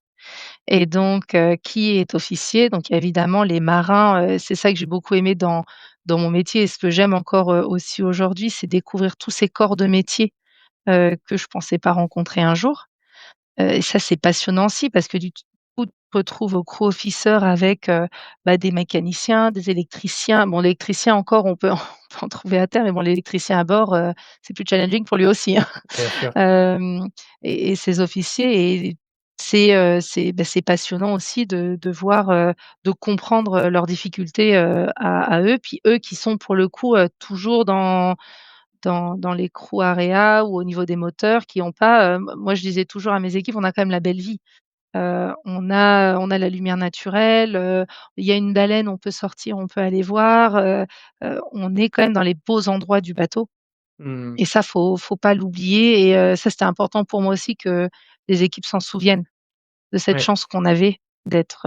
et donc qui est officier? Donc il y a évidemment les marins, c'est ça que j'ai beaucoup aimé dans mon métier et ce que j'aime encore, aussi aujourd'hui, c'est découvrir tous ces corps de métier, que je pensais pas rencontrer un jour. Et ça, c'est passionnant aussi parce que du coup, tu te retrouves au crew officer avec, bah, des mécaniciens, des électriciens. Bon, l'électricien encore, on peut on peut en trouver à terre, mais bon, l'électricien à bord, c'est plus challenging pour lui aussi, hein. Bien sûr. Hem et ces officiers et c'est passionnant aussi de voir, de comprendre, leurs difficultés, à eux. Puis eux qui sont pour le coup, toujours dans les crew area ou au niveau des moteurs qui ont pas, moi je disais toujours à mes équipes: «On a quand même la belle vie». On a la lumière naturelle, il y a une baleine, on peut sortir, on peut aller voir, on est quand même dans les beaux endroits du bateau Mmh. et ça faut pas l'oublier et ça c'était important pour moi aussi que les équipes s'en souviennent de cette Ouais. chance qu'on avait d'être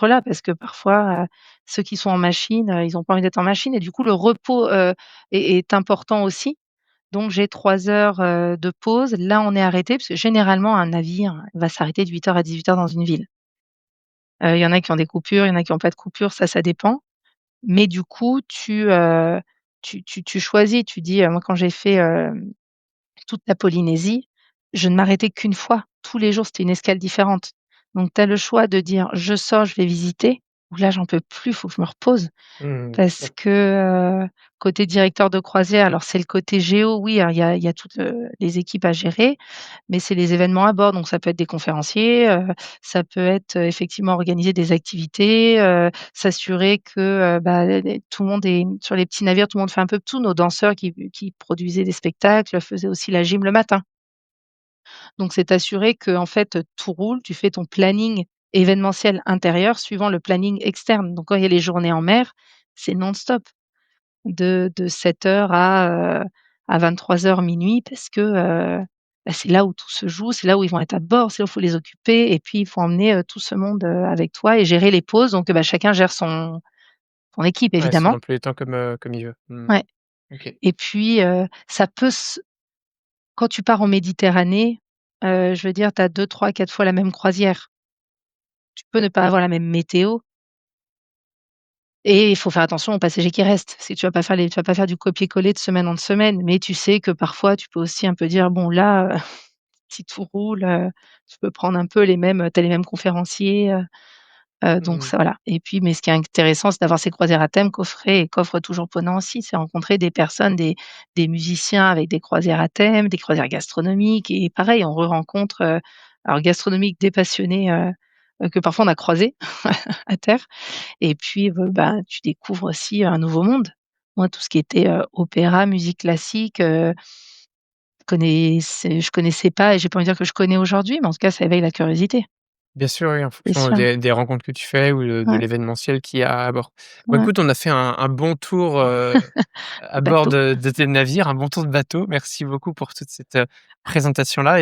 là parce que parfois, ceux qui sont en machine, ils ont pas envie d'être en machine et du coup le repos, est important aussi. Donc j'ai 3 heures, de pause. Là, on est arrêté parce que généralement un navire va s'arrêter de 8 heures à 18 heures dans une ville. Il y en a qui ont des coupures, il y en a qui ont pas de coupures, ça dépend. Mais du coup, tu choisis, tu dis, moi quand j'ai fait, toute la Polynésie, je ne m'arrêtais qu'une fois. Tous les jours, c'était une escale différente. Donc tu as le choix de dire: «Je sors, je vais visiter» ou «Là, j'en peux plus, il faut que je me repose». Mmh, bien Parce sûr. que, côté directeur de croisière, alors c'est le côté géo, oui, alors il y a toutes, les équipes à gérer, mais c'est les événements à bord, donc ça peut être des conférenciers, ça peut être, effectivement organiser des activités, s'assurer que, bah, les tout le monde est sur les petits navires, tout le monde fait un peu de tout. Nos danseurs qui produisaient des spectacles, faisaient aussi la gym le matin. Donc c'est t'assurer qu'en fait, tout roule, tu fais ton planning événementiel intérieur suivant le planning externe. Donc quand il y a les journées en mer, c'est non-stop de 7 heures à 23 heures minuit parce que, bah, c'est là où tout se joue, c'est là où ils vont être à bord, c'est là où il faut les occuper et puis il faut emmener, tout ce monde, avec toi et gérer les pauses donc bah, chacun gère son équipe Ouais, son évidemment. emploi du temps comme il veut. Mmh. Ouais OK. et puis, ça peut s quand tu pars en Méditerranée, je veux dire, tu as 2-3-4 fois la même croisière. Tu peux ne pas avoir la même météo et il faut faire attention aux passagers qui restent. Si tu vas pas faire du copier-coller de semaine en semaine, mais tu sais que parfois tu peux aussi un peu dire: «Bon là, si tout roule, tu peux prendre un peu tu as les mêmes conférenciers, donc Mmh. ça voilà et puis mais ce qui est intéressant, c'est d'avoir ces croisières à thème qu'offrait et qu'offre toujours Ponant aussi, c'est rencontrer des personnes, des musiciens avec des croisières à thème, des croisières gastronomiques et pareil, on re-rencontre, alors gastronomique des passionnés, que parfois on a croisés à terre et puis, bah, tu découvres aussi un nouveau monde. Moi, tout ce qui était, opéra, musique classique, je connaissais pas et j'ai pas envie de dire que je connais aujourd'hui, mais en tout cas, ça éveille la curiosité, Bien sûr, oui, en c'est fonction sûr. des rencontres que tu fais ou de Ouais, l'événementiel qu'il y a à bord. Bon ouais, écoute, on a fait un bon tour, à bord bateau. de tes navires, un bon tour de bateau. Merci beaucoup pour toute cette, présentation-là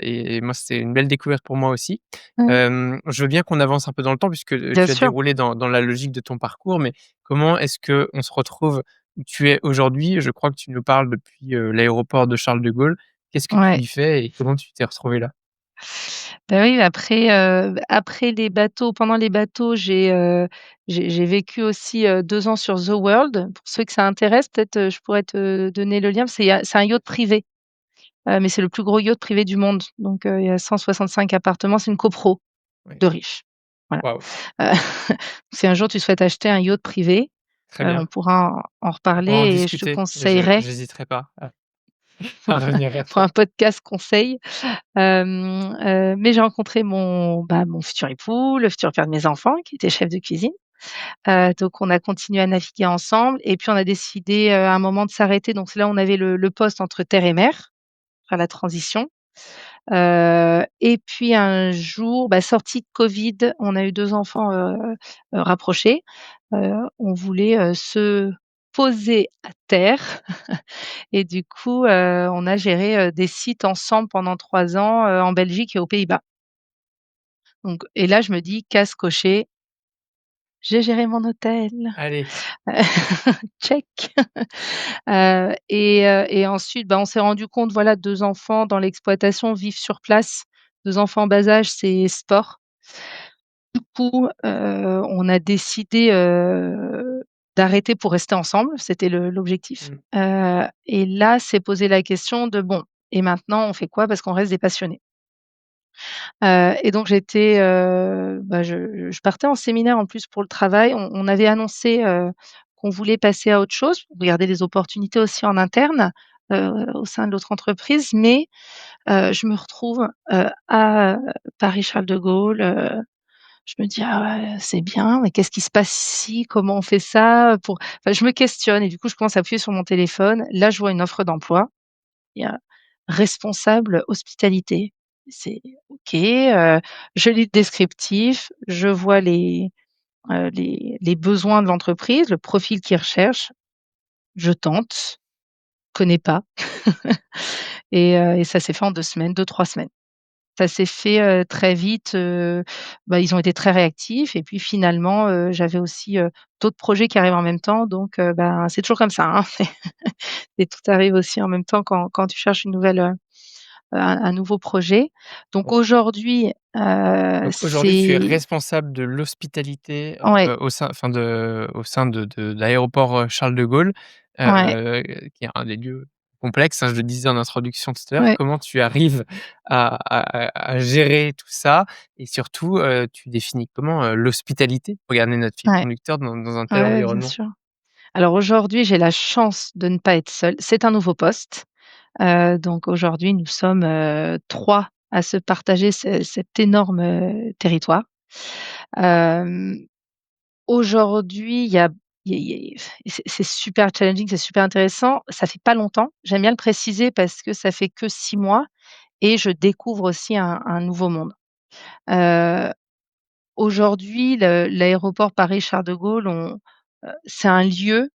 et moi, c'était une belle découverte pour moi aussi. Ouais, Je veux bien qu'on avance un peu dans le temps puisque, bien tu as sûr. déroulé dans la logique de ton parcours, mais comment est-ce qu'on se retrouve où tu es aujourd'hui? Je crois que tu nous parles depuis, l'aéroport de Charles de Gaulle. Qu'est-ce que tu Ouais. y fais et comment tu t'es retrouvé là? Bah, oui, après les bateaux pendant les bateaux, j'ai vécu aussi, 2 ans sur The World. Pour ceux que ça intéresse, peut-être, je pourrais te donner le lien. C'est un yacht privé, mais c'est le plus gros yacht privé du monde. Donc, il y a 165 appartements, c'est une copro Oui. de riches. Voilà. Waouh, Heu, si un jour tu souhaites acheter un yacht privé, très bien. on pourra en On va en reparler et je te discuter et je conseillerais j'hésiterai pas à revenir vers pour toi. un podcast conseil. Mais j'ai rencontré mon futur époux, le futur père de mes enfants, qui était chef de cuisine. Donc on a continué à naviguer ensemble et puis on a décidé, à un moment de s'arrêter. Donc c'est là où on avait le poste entre terre et mer, faire la transition. Et puis un jour, bah, sortie de Covid, on a eu 2 enfants, rapprochés. On voulait, se poser à terre et du coup, on a géré, des sites ensemble pendant 3 ans, en Belgique et aux Pays-Bas. Donc et là, je me dis: «Case cochée, j'ai géré mon hôtel, Allez. check. Et ensuite, bah, on s'est rendu compte, voilà, 2 enfants dans l'exploitation vivent sur place, 2 enfants en bas âge, c'est sport. Du coup, on a décidé, d'arrêter pour rester ensemble, c'était l'objectif. Mmh. Et là, s'est posé la question de: «Bon, et maintenant on fait quoi?» parce qu'on reste des passionnés. Et donc j'étais, bah, je partais en séminaire en plus pour le travail. On avait annoncé, qu'on voulait passer à autre chose, regarder les opportunités aussi en interne, au sein de l'autre entreprise, mais je me retrouve, à Paris-Charles de Gaulle. Je me dis: «Ah ouais, c'est bien, mais qu'est-ce qui se passe ici? Comment on fait ça, pour» enfin, je me questionne et du coup, je commence à appuyer sur mon téléphone. Là, je vois une offre d'emploi. Il y a responsable hospitalité. C'est OK, je lis le descriptif, je vois les besoins de l'entreprise, le profil qu'ils recherchent. Je tente, connais pas et ça s'est fait en 2 semaines, 2-3 semaines. Ça s'est fait, très vite, bah, ils ont été très réactifs et puis finalement, j'avais aussi, d'autres projets qui arrivent en même temps donc ben, c'est toujours comme ça, hein, et tout arrive aussi en même temps quand tu cherches une nouvelle, un nouveau projet. Donc aujourd'hui, Donc aujourd'hui, tu es c'est responsable de l'hospitalité, ouais, au sein de l'aéroport, Charles de Gaulle, ouais, qui est un des lieux complexes, hein, je le disais en introduction tout à l'heure. ouais, Comment tu arrives à gérer tout ça et surtout, tu définis comment, l'hospitalité pour garder notre fil ouais, conducteur dans un tel ouais, bien environnement? sûr. Alors aujourd'hui, j'ai la chance de ne pas être seule. C'est un nouveau poste, donc aujourd'hui, nous sommes, 3 à se partager cet énorme, territoire. Hem, Aujourd'hui, il y a c'est super challenging, c'est super intéressant. Ça fait pas longtemps, j'aime bien le préciser parce que ça fait que 6 mois et je découvre aussi un nouveau monde. Heu, Aujourd'hui, l'aéroport Paris-Charles de Gaulle, c'est un lieu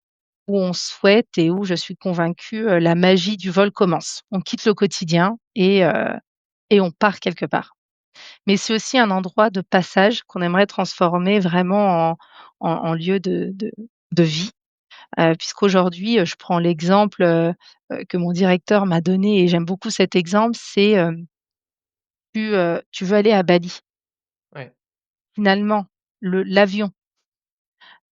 où on souhaite et où je suis convaincue, la magie du vol commence. On quitte le quotidien et on part quelque part. Mais c'est aussi un endroit de passage qu'on aimerait transformer vraiment en lieu de vie, puisqu'aujourd'hui, je prends l'exemple, que mon directeur m'a donné et j'aime beaucoup cet exemple, c'est, tu veux aller à Bali. Ouais, Finalement, l'avion,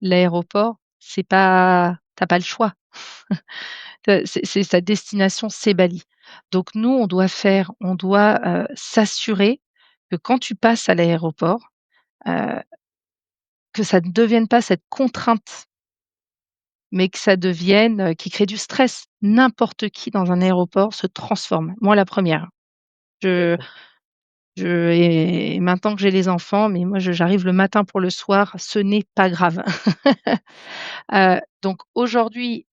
l'aéroport, c'est pas tu as pas le choix. C'est sa destination, c'est Bali. Donc nous, on doit, s'assurer que quand tu passes à l'aéroport, heu, que ça ne devienne pas cette contrainte, mais que ça devienne, qui crée du stress. N'importe qui dans un aéroport se transforme. Moi la première. Je d'accord. je et maintenant que j'ai les enfants, mais moi j'arrive le matin pour le soir, ce n'est pas grave. Donc aujourd'hui,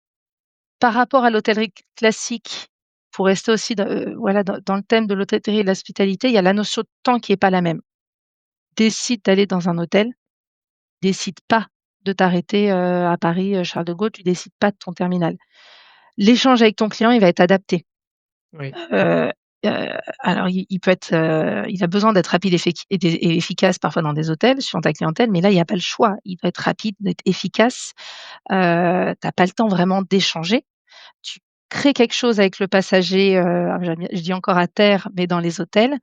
par rapport à l'hôtellerie classique, pour rester aussi voilà, dans le thème de l'hôtellerie et de l'hospitalité, il y a la notion de temps qui est pas la même. Décide d'aller dans un hôtel, décide pas de t'arrêter, à Paris, Charles de Gaulle, tu décides pas de ton terminal. L'échange avec ton client, il va être adapté. Oui, Heu alors il peut être, il a besoin d'être rapide et efficace parfois dans des hôtels, suivant ta clientèle, mais là, il y a pas le choix. Il doit être rapide, d'être efficace, tu as pas le temps vraiment d'échanger. Tu crées quelque chose avec le passager, alors je dis encore à terre, mais dans les hôtels,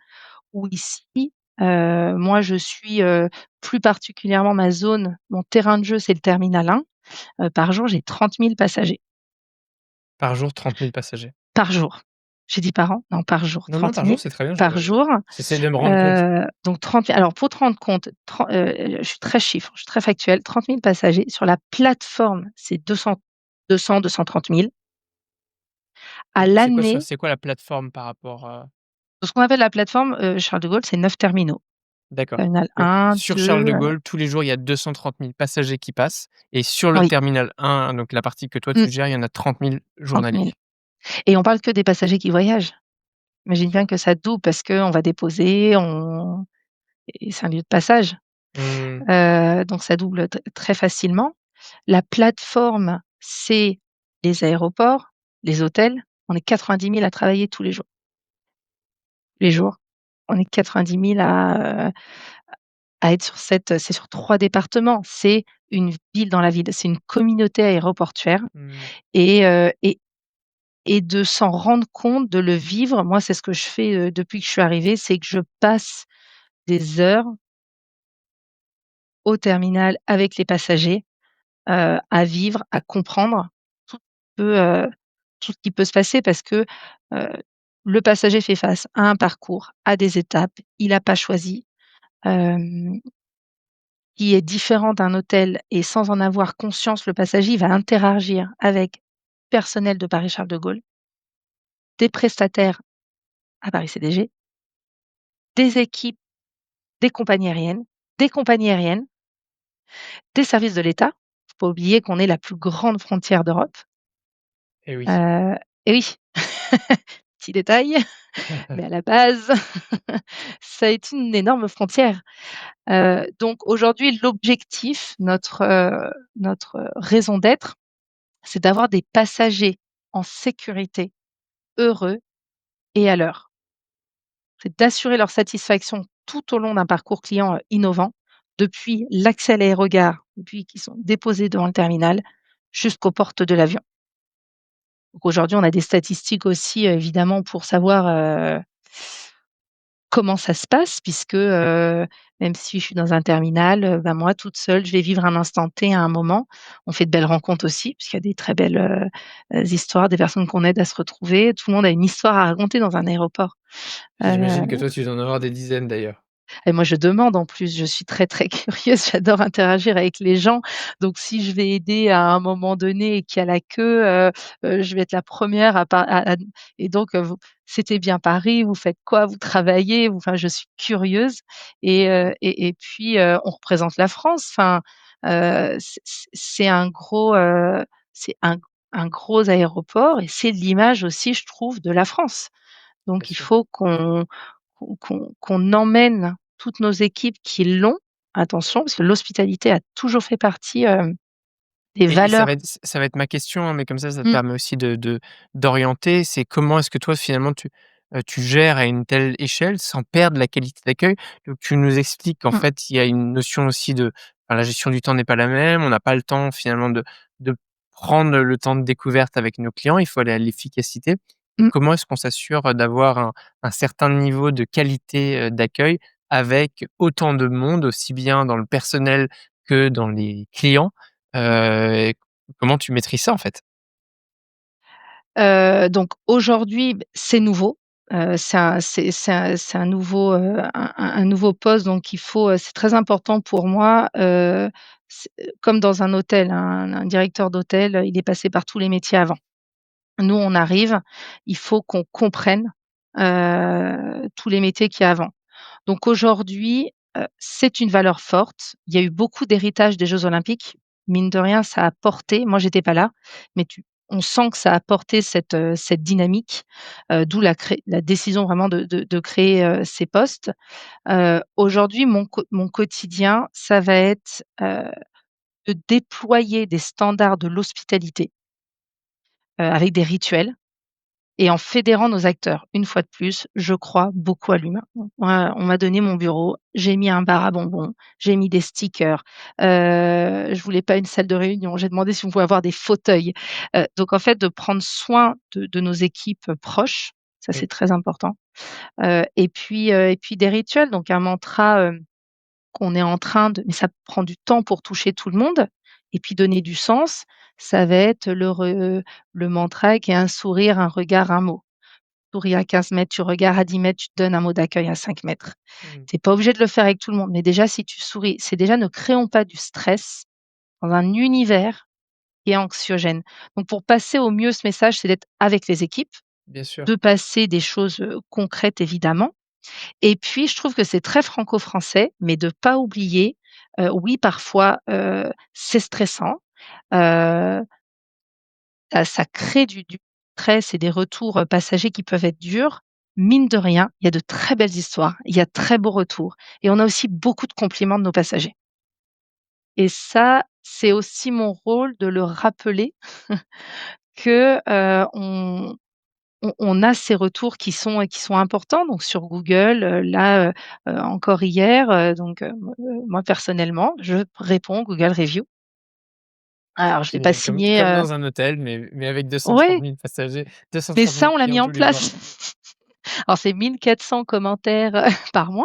où ici, moi je suis, plus particulièrement ma zone, mon terrain de jeu, c'est le terminal 1. Par jour, j'ai 30 000 passagers. par jour 30 000 passagers. Par jour. J'ai dit par an? Non, par jour, Non, non, 30 par 000 jour, c'est très bien, par jour. j'essaie de me rendre compte. Donc 30 000, alors pour te rendre compte, je suis très chiffre, je suis très factuelle, 30 000 passagers. Sur la plateforme, c'est 230 000. À l'année, C'est quoi la plateforme par rapport, ce qu'on appelle la plateforme, Charles de Gaulle, c'est 9 terminaux. d'accord. Terminal Donc 1, sur Charles 2, de Gaulle, tous les jours, il y a 230 000 passagers qui passent et sur le oui, terminal 1, donc la partie que toi mmh, tu gères, il y en a 30 000 30 journaliers. 000 et on parle que des passagers qui voyagent. Bien Imagine sûr. bien que ça double parce qu'on va déposer, on et c'est un lieu de passage, Mmh. donc ça double très facilement. La plateforme, c'est les aéroports, les hôtels. On est 90 000 à travailler tous les jours. Les jours, on est 90 000 à, à être sur c'est sur 3 départements. C'est une ville dans la ville, c'est une communauté aéroportuaire Mmh. et heu et et de s'en rendre compte, de le vivre. Moi, c'est ce que je fais, depuis que je suis arrivée, c'est que je passe des heures au terminal avec les passagers, à vivre, à comprendre tout peut, tout ce qui peut se passer parce que, heu, le passager fait face à un parcours, à des étapes, il a pas choisi, hem, qui est différent d'un hôtel et sans en avoir conscience, le passager, il va interagir avec personnel de Paris-Charles de Gaulle, des prestataires à Paris-CDG, des équipes des compagnies aériennes, des services de l'État. Faut pas oublier qu'on est la plus grande frontière d'Europe, Et oui. heu et oui, petit détail, mais à la base, ça est une énorme frontière. Donc aujourd'hui, l'objectif, notre raison d'être, c'est d'avoir des passagers en sécurité, heureux et à l'heure. C'est d'assurer leur satisfaction tout au long d'un parcours client, innovant, depuis l'accès à l'aérogare, depuis qu'ils sont déposés devant le terminal, jusqu'aux portes de l'avion. Donc aujourd'hui, on a des statistiques aussi, évidemment pour savoir, comment ça se passe puisque, même si je suis dans un terminal, bah, moi toute seule, je vais vivre un instant T à un moment. On fait de belles rencontres aussi, puisqu'il y a des très belles, histoires, des personnes qu'on aide à se retrouver. Tout le monde a une histoire à raconter dans un aéroport. Heu J'imagine que toi, tu dois en avoir des dizaines d'ailleurs. et moi je demande en plus, je suis très, très curieuse, j'adore interagir avec les gens. Donc si je vais aider à un moment donné et qu'il y a la queue, je vais être la première à et donc, vous «C'était bien Paris? Vous faites quoi? Vous travaillez?» Enfin je suis curieuse et puis, on représente la France. Enfin, c'est un gros, c'est un gros aéroport et c'est l'image aussi je trouve de la France. Bien Donc il sûr. faut qu'on emmène toutes nos équipes qui l'ont, attention, parce que l'hospitalité a toujours fait partie, des Et ça va valeurs. être ça va être ma question, hein, mais comme ça te Mmh, permet aussi de d'orienter. C'est comment est-ce que toi, finalement, tu gères à une telle échelle sans perdre la qualité d'accueil? Donc tu nous expliques qu'en mmh, fait, il y a une notion aussi de enfin, la gestion du temps n'est pas la même. On n'a pas le temps, finalement, de prendre le temps de découverte avec nos clients. Il faut aller à l'efficacité. Donc mmh. comment est-ce qu'on s'assure, d'avoir un certain niveau de qualité, d'accueil avec autant de monde, aussi bien dans le personnel que dans les clients? Et comment tu maîtrises ça, en fait? Donc aujourd'hui, c'est nouveau, c'est un nouveau, un nouveau poste donc il faut, c'est très important pour moi, c'est comme dans un hôtel, un directeur d'hôtel, il est passé par tous les métiers avant. Nous, on arrive, il faut qu'on comprenne, tous les métiers qu'il y a avant. Donc aujourd'hui, c'est une valeur forte. Il y a eu beaucoup d'héritage des Jeux olympiques. Mine de rien, ça a porté moi j'étais pas là, mais on sent que ça a porté cette dynamique, d'où la décision vraiment de créer, ces postes. Aujourd'hui, mon quotidien, ça va être, de déployer des standards de l'hospitalité, avec des rituels. Et en fédérant nos acteurs, une fois de plus, je crois beaucoup à l'humain. Moi, on m'a donné mon bureau, j'ai mis un bar à bonbons, j'ai mis des stickers, je voulais pas une salle de réunion, j'ai demandé si on pouvait avoir des fauteuils. Donc en fait, de prendre soin de nos équipes proches, ça Oui, c'est très important. Et puis des rituels, donc un mantra, qu'on est en train de mais ça prend du temps pour toucher tout le monde et puis donner du sens, ça va être le mantra qui est un sourire, un regard, un mot. Souris à 15 mètres, tu regardes à 10 mètres, tu te donnes un mot d'accueil à 5 mètres. mmh, Tu es pas obligé de le faire avec tout le monde, mais déjà si tu souris, c'est déjà ne créons pas du stress dans un univers qui est anxiogène. Donc pour passer au mieux ce message, c'est d'être avec les équipes, bien sûr. de passer des choses, concrètes évidemment et puis je trouve que c'est très franco-français, mais de pas oublier, oui parfois, c'est stressant, heu, ça crée du stress et des retours, passagers qui peuvent être durs. Mine de rien, il y a de très belles histoires, il y a de très beaux retours et on a aussi beaucoup de compliments de nos passagers et ça, c'est aussi mon rôle de le rappeler que, on on a ces retours qui sont importants, donc sur Google, là, encore hier, moi personnellement, je réponds Google Review. Alors je l'ai pas Génial, signé, comme dans un hôtel, mais avec 230 ouais, 000 passagers, deux cent mais trente ça, mille on l'a mis clients en tous les jours. place. Alors c'est 1 400 commentaires, par mois.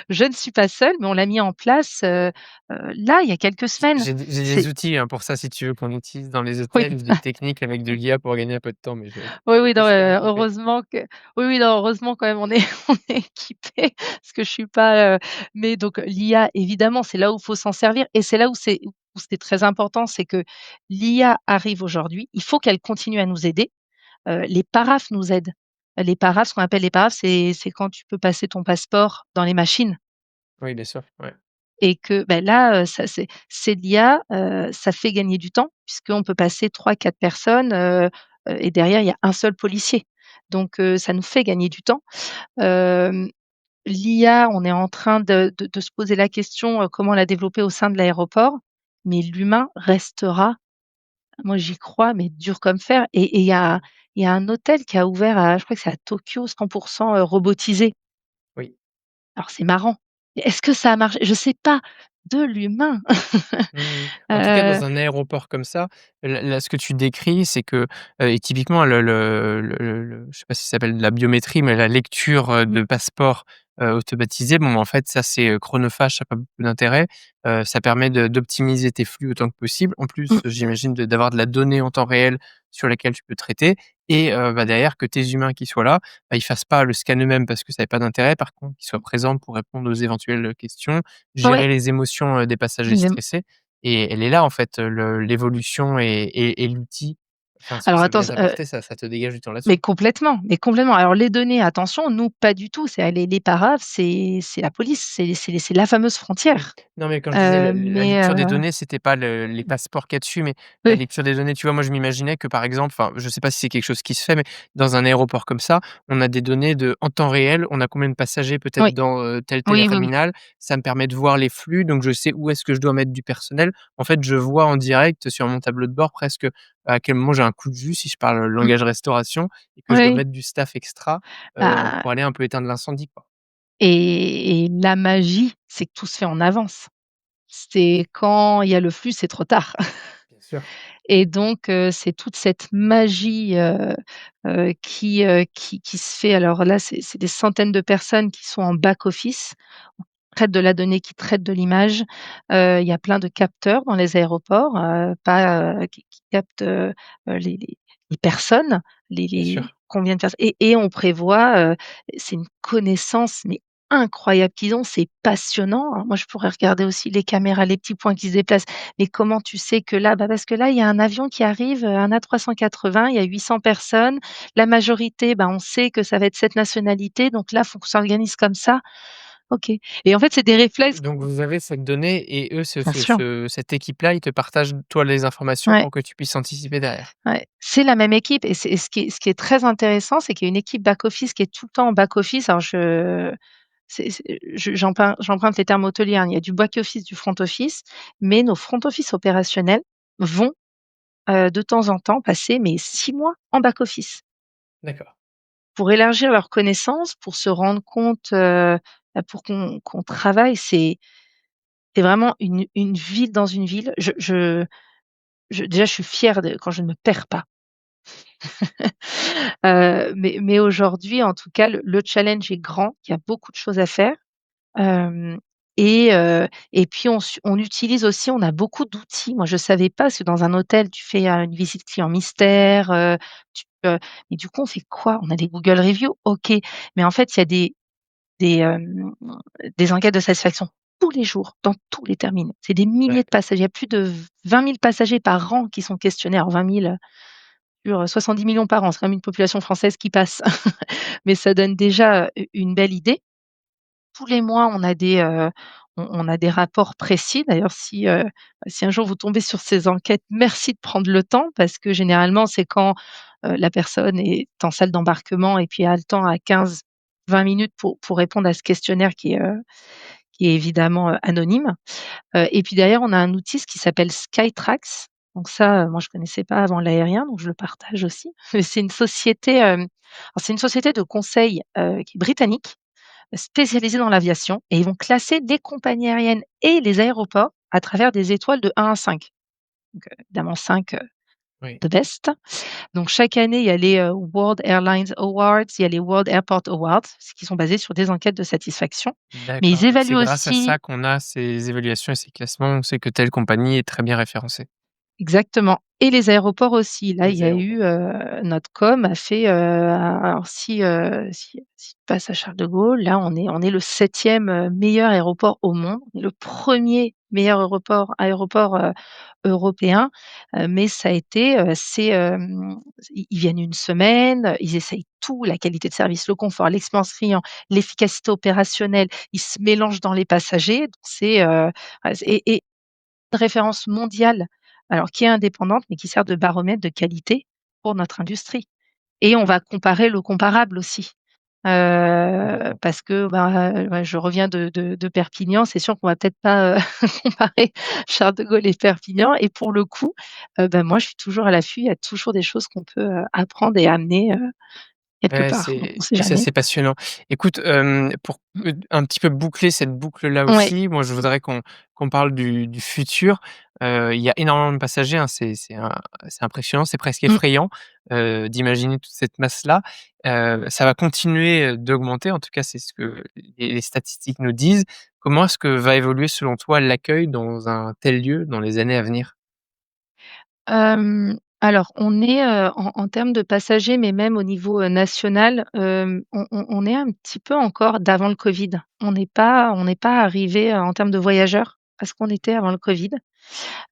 Je ne suis pas seule, mais on l'a mis en place, là, il y a quelques semaines. J'ai des C'est outils, hein, pour ça, si tu veux qu'on utilise dans les Oui. hôtels, des techniques avec de l'IA pour gagner un peu de temps, mais Oui, je oui, te non, laisse t'en occuper. heureusement que oui, oui, non, heureusement quand même on est on est équipés parce que je suis pas, mais donc l'IA évidemment, c'est là où il faut s'en servir et c'est là où c'est très important, c'est que l'IA arrive aujourd'hui, il faut qu'elle continue à nous aider. Les paraphes nous aident. Les paraphes, ce qu'on appelle les paraphes, c'est quand tu peux passer ton passeport dans les machines Oui, bien sûr, ouais. et que, là, ça c'est de l'IA, ça fait gagner du temps puisqu'on peut passer 3 4 personnes, et derrière il y a un seul policier. Donc ça nous fait gagner du temps. Hem, L'IA, on est en train de se poser la question, comment la développer au sein de l'aéroport, mais l'humain restera, moi j'y crois, mais dur comme fer et il y a un hôtel qui a ouvert je crois que c'est à Tokyo, 100 robotisé. Oui. Alors c'est marrant, mais est-ce que ça a marché? Je sais pas. De l'humain. Mmh. En tout cas, Heu, dans un aéroport comme ça, là, ce que tu décris, c'est que, et typiquement je sais pas si ça s'appelle de la biométrie, mais la lecture, mmh, de passeport, automatisé, bon, en fait, ça, c'est, chronophage, ça a pas beaucoup d'intérêt. Ça permet d'optimiser tes flux autant que possible. En plus, mmh, j'imagine d'avoir de la donnée en temps réel sur laquelle tu peux traiter et derrière que tes humains qui soient là, ils fassent pas le scan eux-mêmes parce que ça avait pas d'intérêt. Par contre, qu'ils soient présents pour répondre aux éventuelles questions, ouais, gérer les émotions, des passagers les em stressés et elle est là, en fait, l'évolution et l'outil, enfin, ce que alors ça attends, vient t'apporter, ça te dégage du temps mais là-dessus. complètement, mais complètement. Alors les données, attention, nous pas du tout, les paraves, c'est la police, c'est la fameuse Oui. frontière. Non, mais quand je disais la Mais lecture des données, c'était pas les passeports qu'il y a dessus, mais la oui, lecture des données, tu vois? Moi, je m'imaginais que, par exemple, enfin, je sais pas si c'est quelque chose qui se fait, mais dans un aéroport comme ça, on a des données en temps réel. On a combien de passagers peut-être oui, dans, tel oui, oui, oui. terminal. Ça me permet de voir les flux, donc je sais où est-ce que je dois mettre du personnel. En fait, je vois en direct sur mon tableau de bord presque à quel moment j'ai un coup de vue, si je parle le Mmh, langage restauration et que je dois oui. mettre du staff extra, Bah pour aller un peu éteindre l'incendie, quoi. et la magie, c'est que tout se fait en avance. C'est quand il y a le flux, c'est trop tard. Bien sûr. Et donc c'est toute cette magie, qui se fait. Alors là, c'est des centaines de personnes qui sont en back office, traitent de la donnée, qui traitent de l'image. Il y a plein de capteurs dans les aéroports, pas, qui captent, les personnes, Bien les sûr. combien de personnes et on prévoit, c'est une connaissance, mais incroyable qu'ils ont, c'est passionnant, hein. Moi, je pourrais regarder aussi les caméras, les petits points qui se déplacent. Mais comment tu sais que là? Parce que là, il y a un avion qui arrive, un A380, il y a 800 personnes. La majorité, on sait que ça va être cette nationalité, donc là, faut qu'on s'organise comme ça. OK et en fait, c'est des réflexes. Donc vous avez cette donnée et eux, Bien sûr, cette équipe-là, ils te partagent, toi, les informations ouais, pour que tu puisses anticiper derrière? ouais. C'est la même équipe et ce qui est très intéressant, c'est qu'il y a une équipe back office qui est tout le temps en back office. Alors j'emprunte les termes hôteliers, hein. Il y a du back office, du front office, mais nos front office opérationnels vont, de temps en temps passer, mais 6 mois en back office. D'accord. Pour élargir leurs connaissances, pour se rendre compte, pour qu'on travaille, c'est vraiment une ville dans une ville. Déjà, je suis fière de quand je ne me perds pas. Mais aujourd'hui, en tout cas, le challenge est grand. Il y a beaucoup de choses à faire. Hem et puis on utilise aussi, on a beaucoup d'outils. Moi, je savais pas, parce que dans un hôtel, tu fais, une visite client mystère, tu mais du coup, on fait quoi? On a des Google Reviews, OK, mais en fait, il y a des, hem, des enquêtes de satisfaction tous les jours, dans tous les terminaux. C'est des milliers Ouais. de passagers. Il y a plus de 20 000 passagers par an qui sont questionnés. Alors 20 000 sur 70 millions par an, c'est quand même une population française qui passe. Mais ça donne déjà, une belle idée. Tous les mois, on a des rapports précis. D'ailleurs, si un jour vous tombez sur ces enquêtes, merci de prendre le temps parce que généralement, c'est quand, la personne est en salle d'embarquement et puis a le temps à 15-20 minutes pour répondre à ce questionnaire qui est évidemment, anonyme. Et puis derrière, on a un outil, ce qui s'appelle Skytrax. Donc ça, moi je connaissais pas avant l'aérien, donc je le partage aussi. C'est une société, alors c'est une société de conseil, qui est britannique, spécialisée dans l'aviation et ils vont classer les compagnies aériennes et les aéroports à travers des étoiles de 1 à 5. Donc, évidemment 5, Oui. the best. Donc chaque année, il y a les, World Airlines Awards, il y a les World Airport Awards, ce qui sont basés sur des enquêtes de satisfaction. Mais ils D'accord, donc c'est évaluent grâce à aussi ça qu'on a ces évaluations et ces classements. On sait que telle compagnie est très bien référencée. exactement et les aéroports aussi. Là, il Les y a aéroports. eu, notre com a fait, alors si tu passes à Charles de Gaulle, là, on est le 7e, meilleur aéroport au monde. On est le 1er meilleur aéroport, européen, mais ça a été, ils viennent une semaine, ils essayent tout, la qualité de service, le confort, l'expérience client, l'efficacité opérationnelle. Ils se mélangent dans les passagers, donc et une référence mondiale, alors qui est indépendante, mais qui sert de baromètre de qualité pour notre industrie et on va comparer le comparable aussi. Complètement. Parce que, ouais, je reviens de Perpignan, c'est sûr qu'on va peut-être pas, comparer Charles de Gaulle et Perpignan et pour le coup, moi je suis toujours à l'affût, il y a toujours des choses qu'on peut, apprendre et amener, quelque Ouais, part, donc on sait c'est jamais. assez passionnant. Écoute, pour, un petit peu boucler cette boucle-là Ouais. aussi, moi je voudrais qu'on parle du futur. Il y a énormément de passagers, hein, c'est impressionnant, c'est presque Mmh. effrayant, d'imaginer toute cette masse-là. Ça va continuer, d'augmenter, en tout cas c'est ce que les statistiques nous disent. Comment est-ce que va évoluer selon toi l'accueil dans un tel lieu dans les années à venir? Alors on est, en termes de passagers, mais même au niveau, national, on est un petit peu encore d'avant le covid. On n'est pas arrivé en termes de voyageurs à ce qu'on était avant le covid.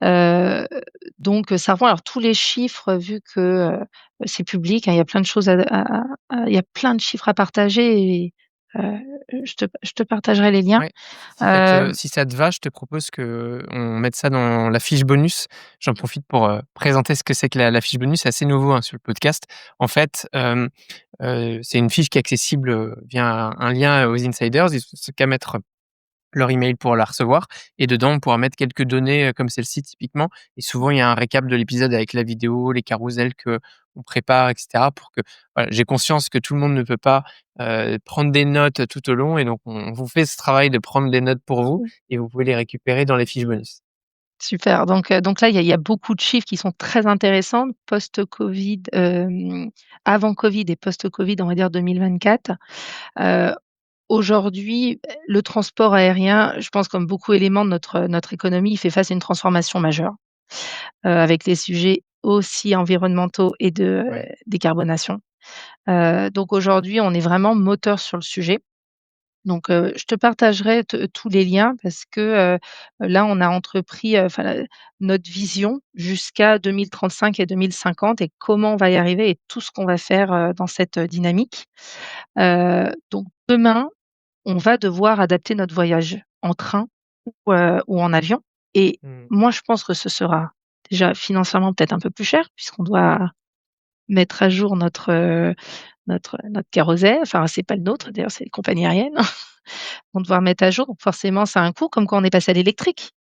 Heu, donc ça revoit alors tous les chiffres vu que, c'est public, hein, il y a plein de choses il y a plein de chiffres à partager et je te partagerai les liens. Ouais, Hem, si ça te va, je te propose qu'on mette ça dans la fiche bonus. J'en profite pour, présenter ce que c'est que la fiche bonus. C'est assez nouveau, hein, sur le podcast. En fait, c'est une fiche qui est accessible, via un lien aux insiders. Ils ont qu'à mettre leur email pour la recevoir et dedans, on pourra mettre quelques données, comme celle-ci typiquement et souvent il y a un récap de l'épisode avec la vidéo, les carousels qu'on prépare et cetera pour que voilà, j'ai conscience que tout le monde ne peut pas, prendre des notes tout au long et donc on vous fait ce travail de prendre des notes pour vous et vous pouvez les récupérer dans les fiches bonus. Super, donc là, il y a beaucoup de chiffres qui sont très intéressants post-covid, avant covid et post-covid, on va dire 2024. Heu, Aujourd'hui, le transport aérien, je pense comme beaucoup d'éléments de notre économie, il fait face à une transformation majeure, avec les sujets aussi environnementaux et de, Ouais, décarbonation. Donc aujourd'hui, on est vraiment moteur sur le sujet. Donc, je te partagerai tous les liens parce que, là, on a entrepris, enfin, notre vision jusqu'à 2035 et 2050 et comment on va y arriver et tout ce qu'on va faire, dans cette, dynamique. Donc demain, on va devoir adapter notre voyage en train ou en avion et mmh, moi, je pense que ce sera déjà financièrement peut-être un peu plus cher puisqu'on doit mettre à jour notre kérosène. Enfin, c'est pas le nôtre d'ailleurs, c'est les compagnies aériennes. Vont devoir mettre à jour, donc forcément ça a un coût, comme quand on est passé à l'électrique.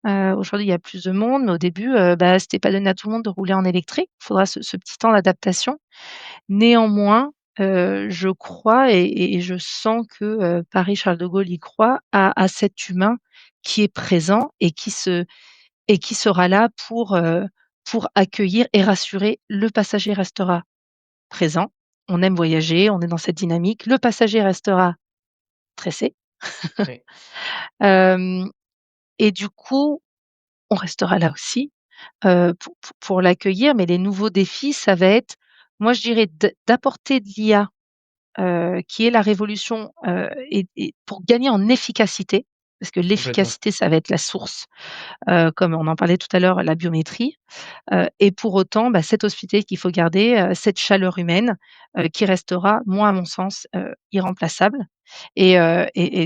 Aujourd'hui, il y a plus de monde, mais au début, c'était pas donné à tout le monde de rouler en électrique. Il faudra ce petit temps d'adaptation. Néanmoins, je crois et je sens que, Paris-Charles de Gaulle y croit à cet humain qui est présent et qui sera là pour accueillir et rassurer. Le passager restera présent. On aime voyager, on est dans cette dynamique. Le passager restera stressé. oui, Hem Et du coup, on restera là aussi, pour l'accueillir, mais les nouveaux défis, ça va être, moi je dirais d'apporter de l'IA, qui est la révolution, et pour gagner en efficacité, parce que complètement. l'efficacité, ça va être la source, comme on en parlait tout à l'heure, la biométrie. Et pour autant, cette hospitalité qu'il faut garder, cette chaleur humaine, qui restera, moi, à mon sens, irremplaçable et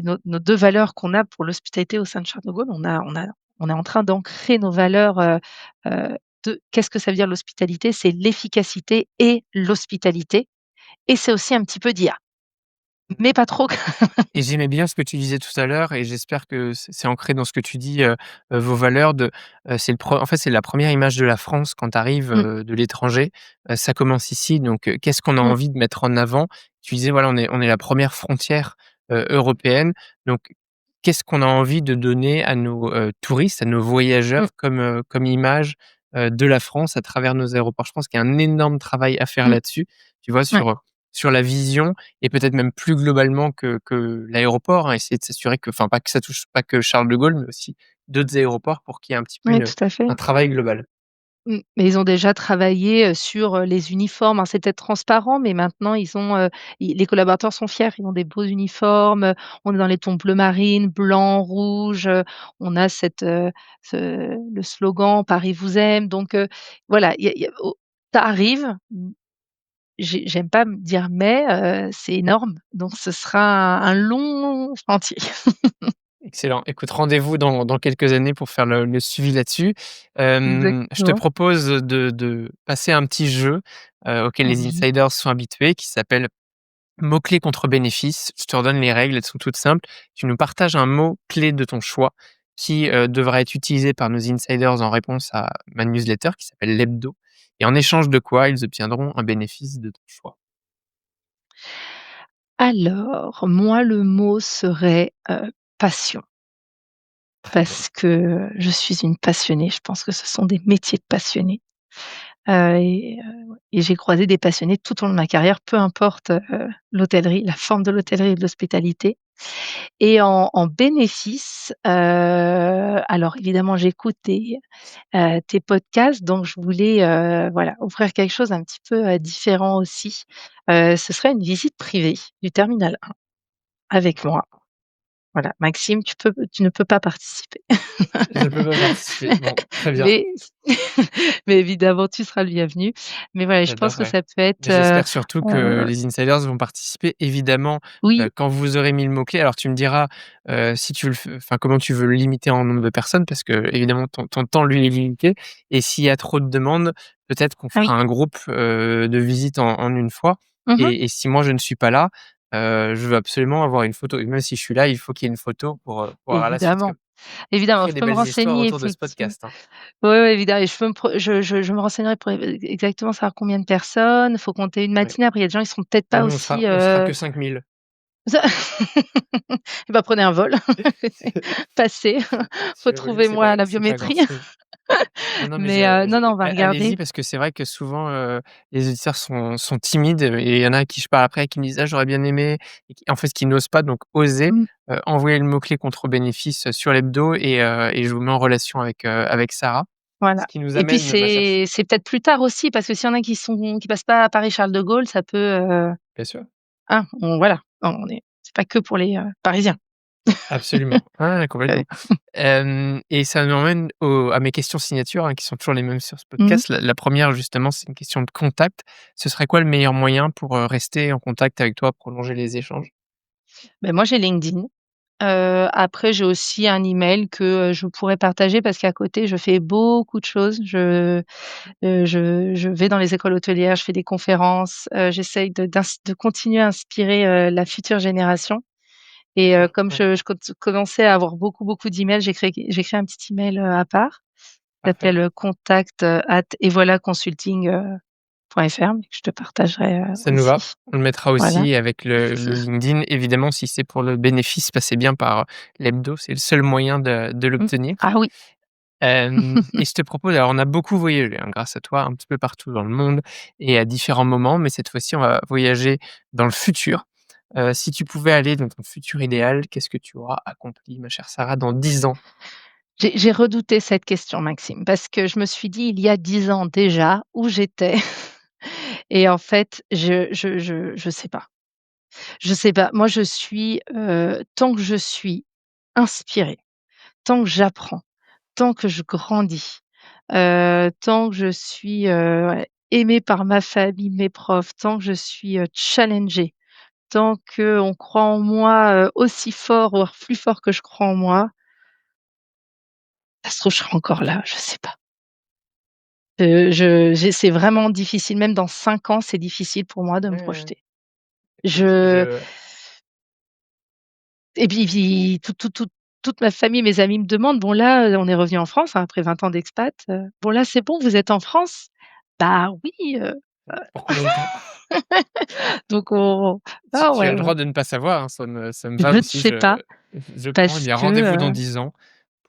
nos 2 valeurs qu'on a pour l'hospitalité au sein de Charles de Gaulle, on est en train d'ancrer nos valeurs, de qu'est-ce que ça veut dire l'hospitalité? C'est l'efficacité et l'hospitalité et c'est aussi un petit peu d'IA. mais pas trop. Et j'aimais bien ce que tu disais tout à l'heure et j'espère que c'est ancré dans ce que tu dis, vos valeurs de, c'est le pre en fait, c'est la première image de la France quand tu arrives, Mmh, de l'étranger, ça commence ici donc qu'est-ce qu'on a mmh, envie de mettre en avant? Tu disais, voilà, on est la première frontière, européenne donc qu'est-ce qu'on a envie de donner à nos, touristes, à nos mmh, voyageurs comme image, de la France à travers nos aéroports? Je pense qu'il y a un énorme travail à faire mmh, là-dessus, tu vois? ouais, Sur la vision et peut-être même plus globalement que l'aéroport, hein, essayer de s'assurer que enfin pas que ça touche pas que Charles de Gaulle, mais aussi d'autres aéroports pour qu'il y ait un petit peu ouais, tout à fait. un travail global. Mais ils ont déjà travaillé, sur, les uniformes. Alors c'est peut-être transparent, mais maintenant ils ont, i les collaborateurs sont fiers. Ils ont des beaux uniformes, on est dans les tons bleu marine, blanc, rouge, on a le slogan «Paris vous aime», donc voilà, il y a tu arrives, j'aime pas me dire mais, c'est énorme, donc ce sera un long chantier. Excellent. Écoute, rendez-vous dans quelques années pour faire le suivi là-dessus. Je te Exactement. propose de passer à un petit jeu, auquel les Oui. insiders sont habitués, qui s'appelle mots-clés contre bénéfices. Je te redonne les règles, elles sont toutes simples. Tu nous partages un mot-clé de ton choix qui, devra être utilisé par nos insiders en réponse à ma newsletter qui s'appelle l'hebdo et en échange de quoi ils obtiendront un bénéfice de ton choix. Alors, moi le mot serait, passion. Très bien. Parce que je suis une passionnée, je pense que ce sont des métiers de passionnés, ouais et j'ai croisé des passionnés tout au long de ma carrière, peu importe, l'hôtellerie, la forme de l'hôtellerie et de l'hospitalité et en bénéfice, alors évidemment j'écoute tes podcasts donc je voulais, voilà, offrir quelque chose un petit peu, différent aussi. Ce serait une visite privée du terminal 1 avec moi. Voilà, Maxime, tu ne peux pas participer. Je ne peux pas participer. Bon, très bien, Mais mais évidemment, tu seras le bienvenu. Mais voilà, je pense que j'adorerais. ça peut être, Mais j'espère surtout que heu les insiders vont participer évidemment, oui, quand vous aurez mis le mot-clé. Alors tu me diras, si tu le f enfin comment tu veux le limiter en nombre de personnes parce qu'évidemment ton temps lui est limité et s'il y a trop de demandes, peut-être qu'on ah oui. fera un groupe, de visite en une fois Mmh. et si moi je ne suis pas là, je veux absolument avoir une photo et même si je suis là, il faut qu'il y ait une photo pour à la suite Évidemment, comme évidemment, créer je des peux me belles histoires renseigner autour de ce effectivement. podcast, hein. Oui, oui, évidemment et je peux me pro je me renseignerai pour exactement savoir combien de personnes. Il faut compter une Oui. matinée. Après, il y a des gens, ils seront peut-être Bah, pas nous aussi, on sera que 5 000. ça et bah, prenez un vol, passez, Si vous voulez, retrouvez-moi à la c'est pas biométrie. grand-chose. Non, non, mais Mais non, non, on va allez-y regarder. parce que c'est vrai que souvent, les auditeurs sont timides et il y en a à qui je parle après qui me disent: «Ah j'aurais bien aimé» et qui en fait, qui n'osent pas donc oser, Mmh. envoyer le mot-clé contre bénéfice, sur l'hebdo et je vous mets en relation avec Sarah. Ce Voilà qui nous et puis amène, ma chère ch c'est peut-être plus tard aussi parce que s'il y en a qui passent pas à Paris-Charles de Gaulle, ça peut, bien sûr, hein, voilà, c'est pas que pour les, Parisiens. absolument. Ah Ouais. complètement. Hem et ça nous emmène à mes questions signatures, hein, qui sont toujours les mêmes sur ce Mmh. podcast. La 1re justement, c'est une question de contact. Ce serait quoi le meilleur moyen pour, rester en contact avec toi, prolonger les échanges? Beh, moi j'ai LinkedIn, après j'ai aussi un email que, je pourrais partager parce qu'à côté je fais beaucoup de choses. Je vais dans les écoles hôtelières, je fais des conférences, j'essaye de continuer à inspirer, la future génération et D'accord, comme ouais, je commençais à avoir beaucoup, beaucoup d'emails, j'ai créé un petit email, à part, qui parfait. s'appelle, contact, @evolaconsulting, .fr, mais que je te partagerai, Ça nous va. aussi. On le mettra Voilà. aussi avec le LinkedIn. Évidemment, si c'est pour le bénéfice, passez bien par, l'hebdo, c'est le seul moyen de Mmh. l'obtenir. Ah oui. Et je te propose alors on a beaucoup voyagé, hein, grâce à toi, un petit peu partout dans le monde et à différents moments, mais cette fois-ci, on va voyager dans le futur. Si tu pouvais aller dans ton futur idéal, qu'est-ce que tu auras accompli, ma chère Sarah, dans 10 ans? J'ai redouté cette question, Maxime, parce que je me suis dit: «Il y a 10 ans déjà, où j'étais?» et en fait, je sais pas. Je sais pas. Moi, je suis, tant que je suis inspirée, tant que j'apprends, tant que je grandis, tant que je suis, ouais, aimée par ma famille, mes profs, tant que je suis, challengée, tant qu'on croit en moi, aussi fort, voire plus fort que je crois en moi, ça se trouve, je serai encore là, je sais pas. C'est vraiment difficile, même dans 5 ans, c'est difficile pour moi de me Ouais, ouais, ouais. projeter. Écoute, Je et puis toute ma famille, mes amis me demandent: «Bon là, on est revenu en France, hein, après 20 ans d'expat, bon là, c'est bon, vous êtes en France?» «Bah oui, Pour combien de temps? donc on ah Tu as ouais, le ouais, droit de ne pas savoir, hein, ça me je va ne aussi, sais je pas je prends. Eh parce bien, que, rendez-vous dans 10 ans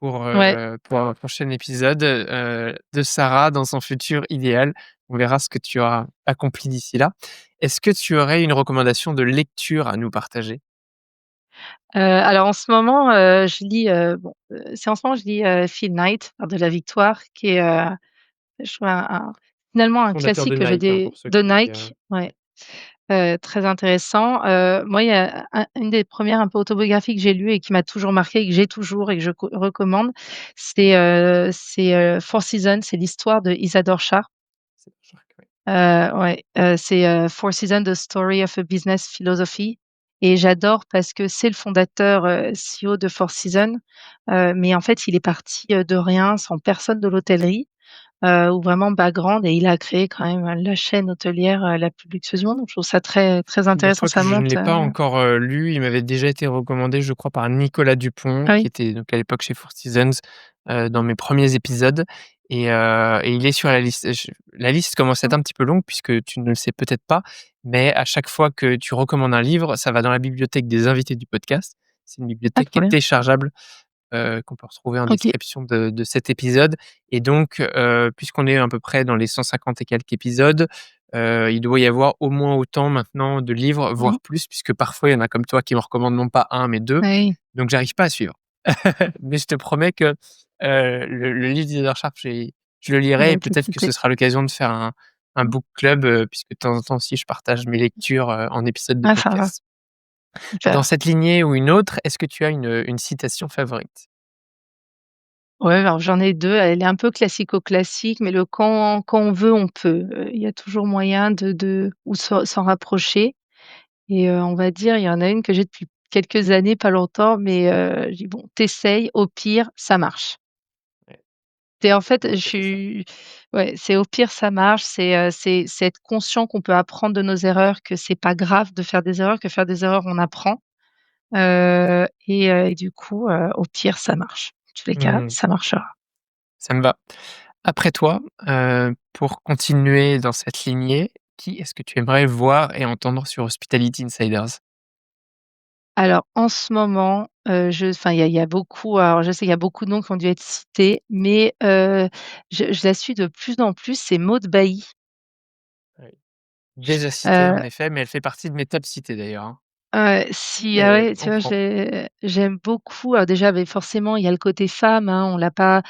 ouais. pour un prochain épisode, de Sarah dans son futur idéal. On verra ce que tu auras accompli d'ici là. Est-ce que tu aurais une recommandation de lecture à nous partager? Alors en ce moment, je lis, c'est en ce moment je lis, Phil Knight, Art de la victoire, qui est, je trouve finalement un Fondateur de classique que j'ai Nike, hein, pour dé ceux de qui, Nike, ouais, très intéressant. Moi, il y a une des premières un peu autobiographies que j'ai lues et qui m'a toujours marquée et que j'ai toujours et que je recommande, c'est Four Seasons, c'est l'histoire de Isadore Shah. c'est Shark, ouais. Ouais, c'est, Four Seasons: The Story of a Business Philosophy, et j'adore parce que c'est le fondateur, CEO de Four Seasons, mais en fait, il est parti, de rien, sans personne de l'hôtellerie, ou vraiment background, et il a créé quand même, la chaîne hôtelière, la plus luxueuse du monde. Donc je trouve ça très très intéressant, Figure-toi que ça je ne monte, l'ai pas encore, lu. Il m'avait déjà été recommandé, je crois, par Nicolas Dupont, ah qui oui? était donc à l'époque chez Four Seasons, dans mes premiers épisodes et il est sur la liste. La liste commence à être Mmh. un petit peu longue puisque tu ne le sais peut-être pas, mais à chaque fois que tu recommandes un livre, ça va dans la bibliothèque des invités du podcast. C'est une Ah bibliothèque qui trop est bien. téléchargeable, qu'on peut retrouver en OK. description de cet épisode et donc puisqu'on est à peu près dans les 150 et quelques épisodes, il doit y avoir au moins autant maintenant de livres, Mmh. voire plus, puisque parfois il y en a comme toi qui me recommandent non pas un mais 2, Oui, donc j'arrive pas à suivre. Mais je te promets que, le livre d'Heather Sharp, je le il lirai va et être peut-être que ce écouté. sera l'occasion de faire un Mmh. book club, puisque de temps en temps aussi je partage mes lectures, en épisode de Ah ça va, podcast. Dans super. cette lignée ou une autre, est-ce que tu as une citation favorite? Ouais, alors j'en ai 2. Elle est un peu classico-classique, mais le «quand on veut, on peut», il y a toujours moyen de ou s'en rapprocher, et on va dire, il y en a une que j'ai depuis quelques années, pas longtemps, mais je dis: «Bon, tu au pire, ça marche». Ouais, C'est en fait, je tout à fait ça. suis ouais, c'est au pire, ça marche, c'est être conscient qu'on peut apprendre de nos erreurs, que c'est pas grave de faire des erreurs, que faire des erreurs, on apprend, et du coup, au pire, ça marche. Dans tous les cas, Mmh. ça marchera. Ça me va. Après toi, pour continuer dans cette lignée, qui est-ce que tu aimerais voir et entendre sur Hospitality Insiders? Alors en ce moment, il y a beaucoup, alors je sais qu'il y a beaucoup de noms qui ont dû être cités, mais je la suis de plus en plus, c'est Maud Bailly. Oui. Déjà citée en Heu, effet, mais elle fait partie de mes top cités d'ailleurs, hein. si, ah Mais ouais, tu on vois, prend. j'aime beaucoup. Alors déjà, beh, forcément, il y a le côté femme, hein, on l'a pas,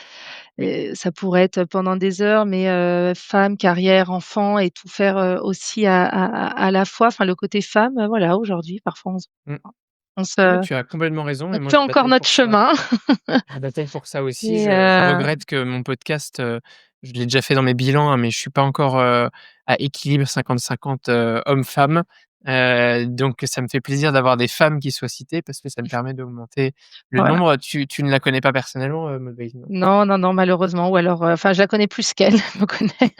Oui. ça pourrait être pendant des heures, mais femme, carrière, enfant, et tout faire, aussi à la fois. Enfin, le côté femme, voilà, aujourd'hui, parfois Mmh. on Non, mais se tu as complètement raison on et moi fait je encore bataille notre pour ça. chemin. Je bataille pour ça aussi. Et Je regrette que mon podcast, je l'ai déjà fait dans mes bilans, hein, mais je suis pas encore, à équilibre 50-50, hommes-femmes. Donc ça me fait plaisir d'avoir des femmes qui soient citées parce que ça me permet d'augmenter le voilà. nombre. Tu ne la connais pas personnellement, Maud Bailly, non? Non, non, non, malheureusement, ou alors, enfin, je la connais plus qu'elle me connaît.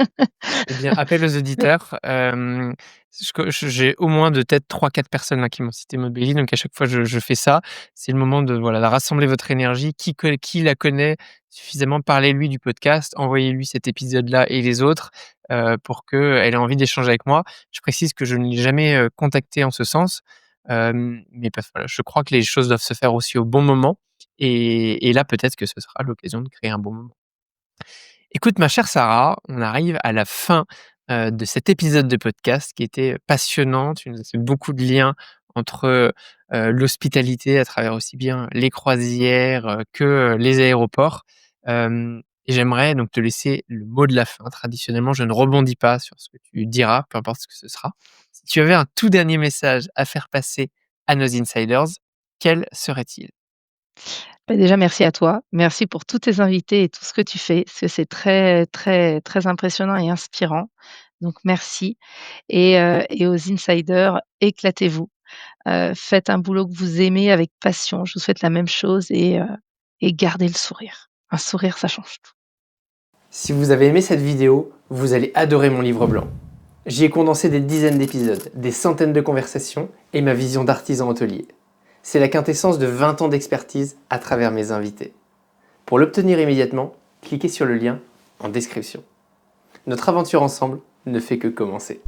Eh bien, appel aux Mais auditeurs, j'ai au moins de tête 3-4 personnes là qui m'ont cité Maud Bailly, donc à chaque fois je fais ça. C'est le moment de voilà, de rassembler votre énergie. Qui la connaît suffisamment, parlez-lui du podcast, envoyez-lui cet épisode-là et les autres, pour qu'elle ait envie d'échanger avec moi. Je précise que je ne l'ai jamais, contactée en ce sens, mais parce voilà, je crois que les choses doivent se faire aussi au bon moment et là peut-être que ce sera l'occasion de créer un bon moment. Écoute, ma chère Sarah, on arrive à la fin, de cet épisode de podcast qui était passionnant. Tu nous as fait beaucoup de liens entre, l'hospitalité à travers aussi bien les croisières, que, les aéroports. Et j'aimerais donc te laisser le mot de la fin. Traditionnellement, je ne rebondis pas sur ce que tu diras, peu importe ce que ce sera. Si tu avais un tout dernier message à faire passer à nos insiders, quel serait-il? bah, déjà, merci à toi. Merci pour tous tes invités et tout ce que tu fais, parce que c'est très, très, très impressionnant et inspirant. Donc merci, et aux insiders, éclatez-vous. Faites un boulot que vous aimez avec passion. Je vous souhaite la même chose, et gardez le sourire. Un sourire, ça change tout. Si vous avez aimé cette vidéo, vous allez adorer mon livre blanc. J'y ai condensé des dizaines d'épisodes, des centaines de conversations et ma vision d'artisan hôtelier. C'est la quintessence de 20 ans d'expertise à travers mes invités. Pour l'obtenir immédiatement, cliquez sur le lien en description. Notre aventure ensemble ne fait que commencer.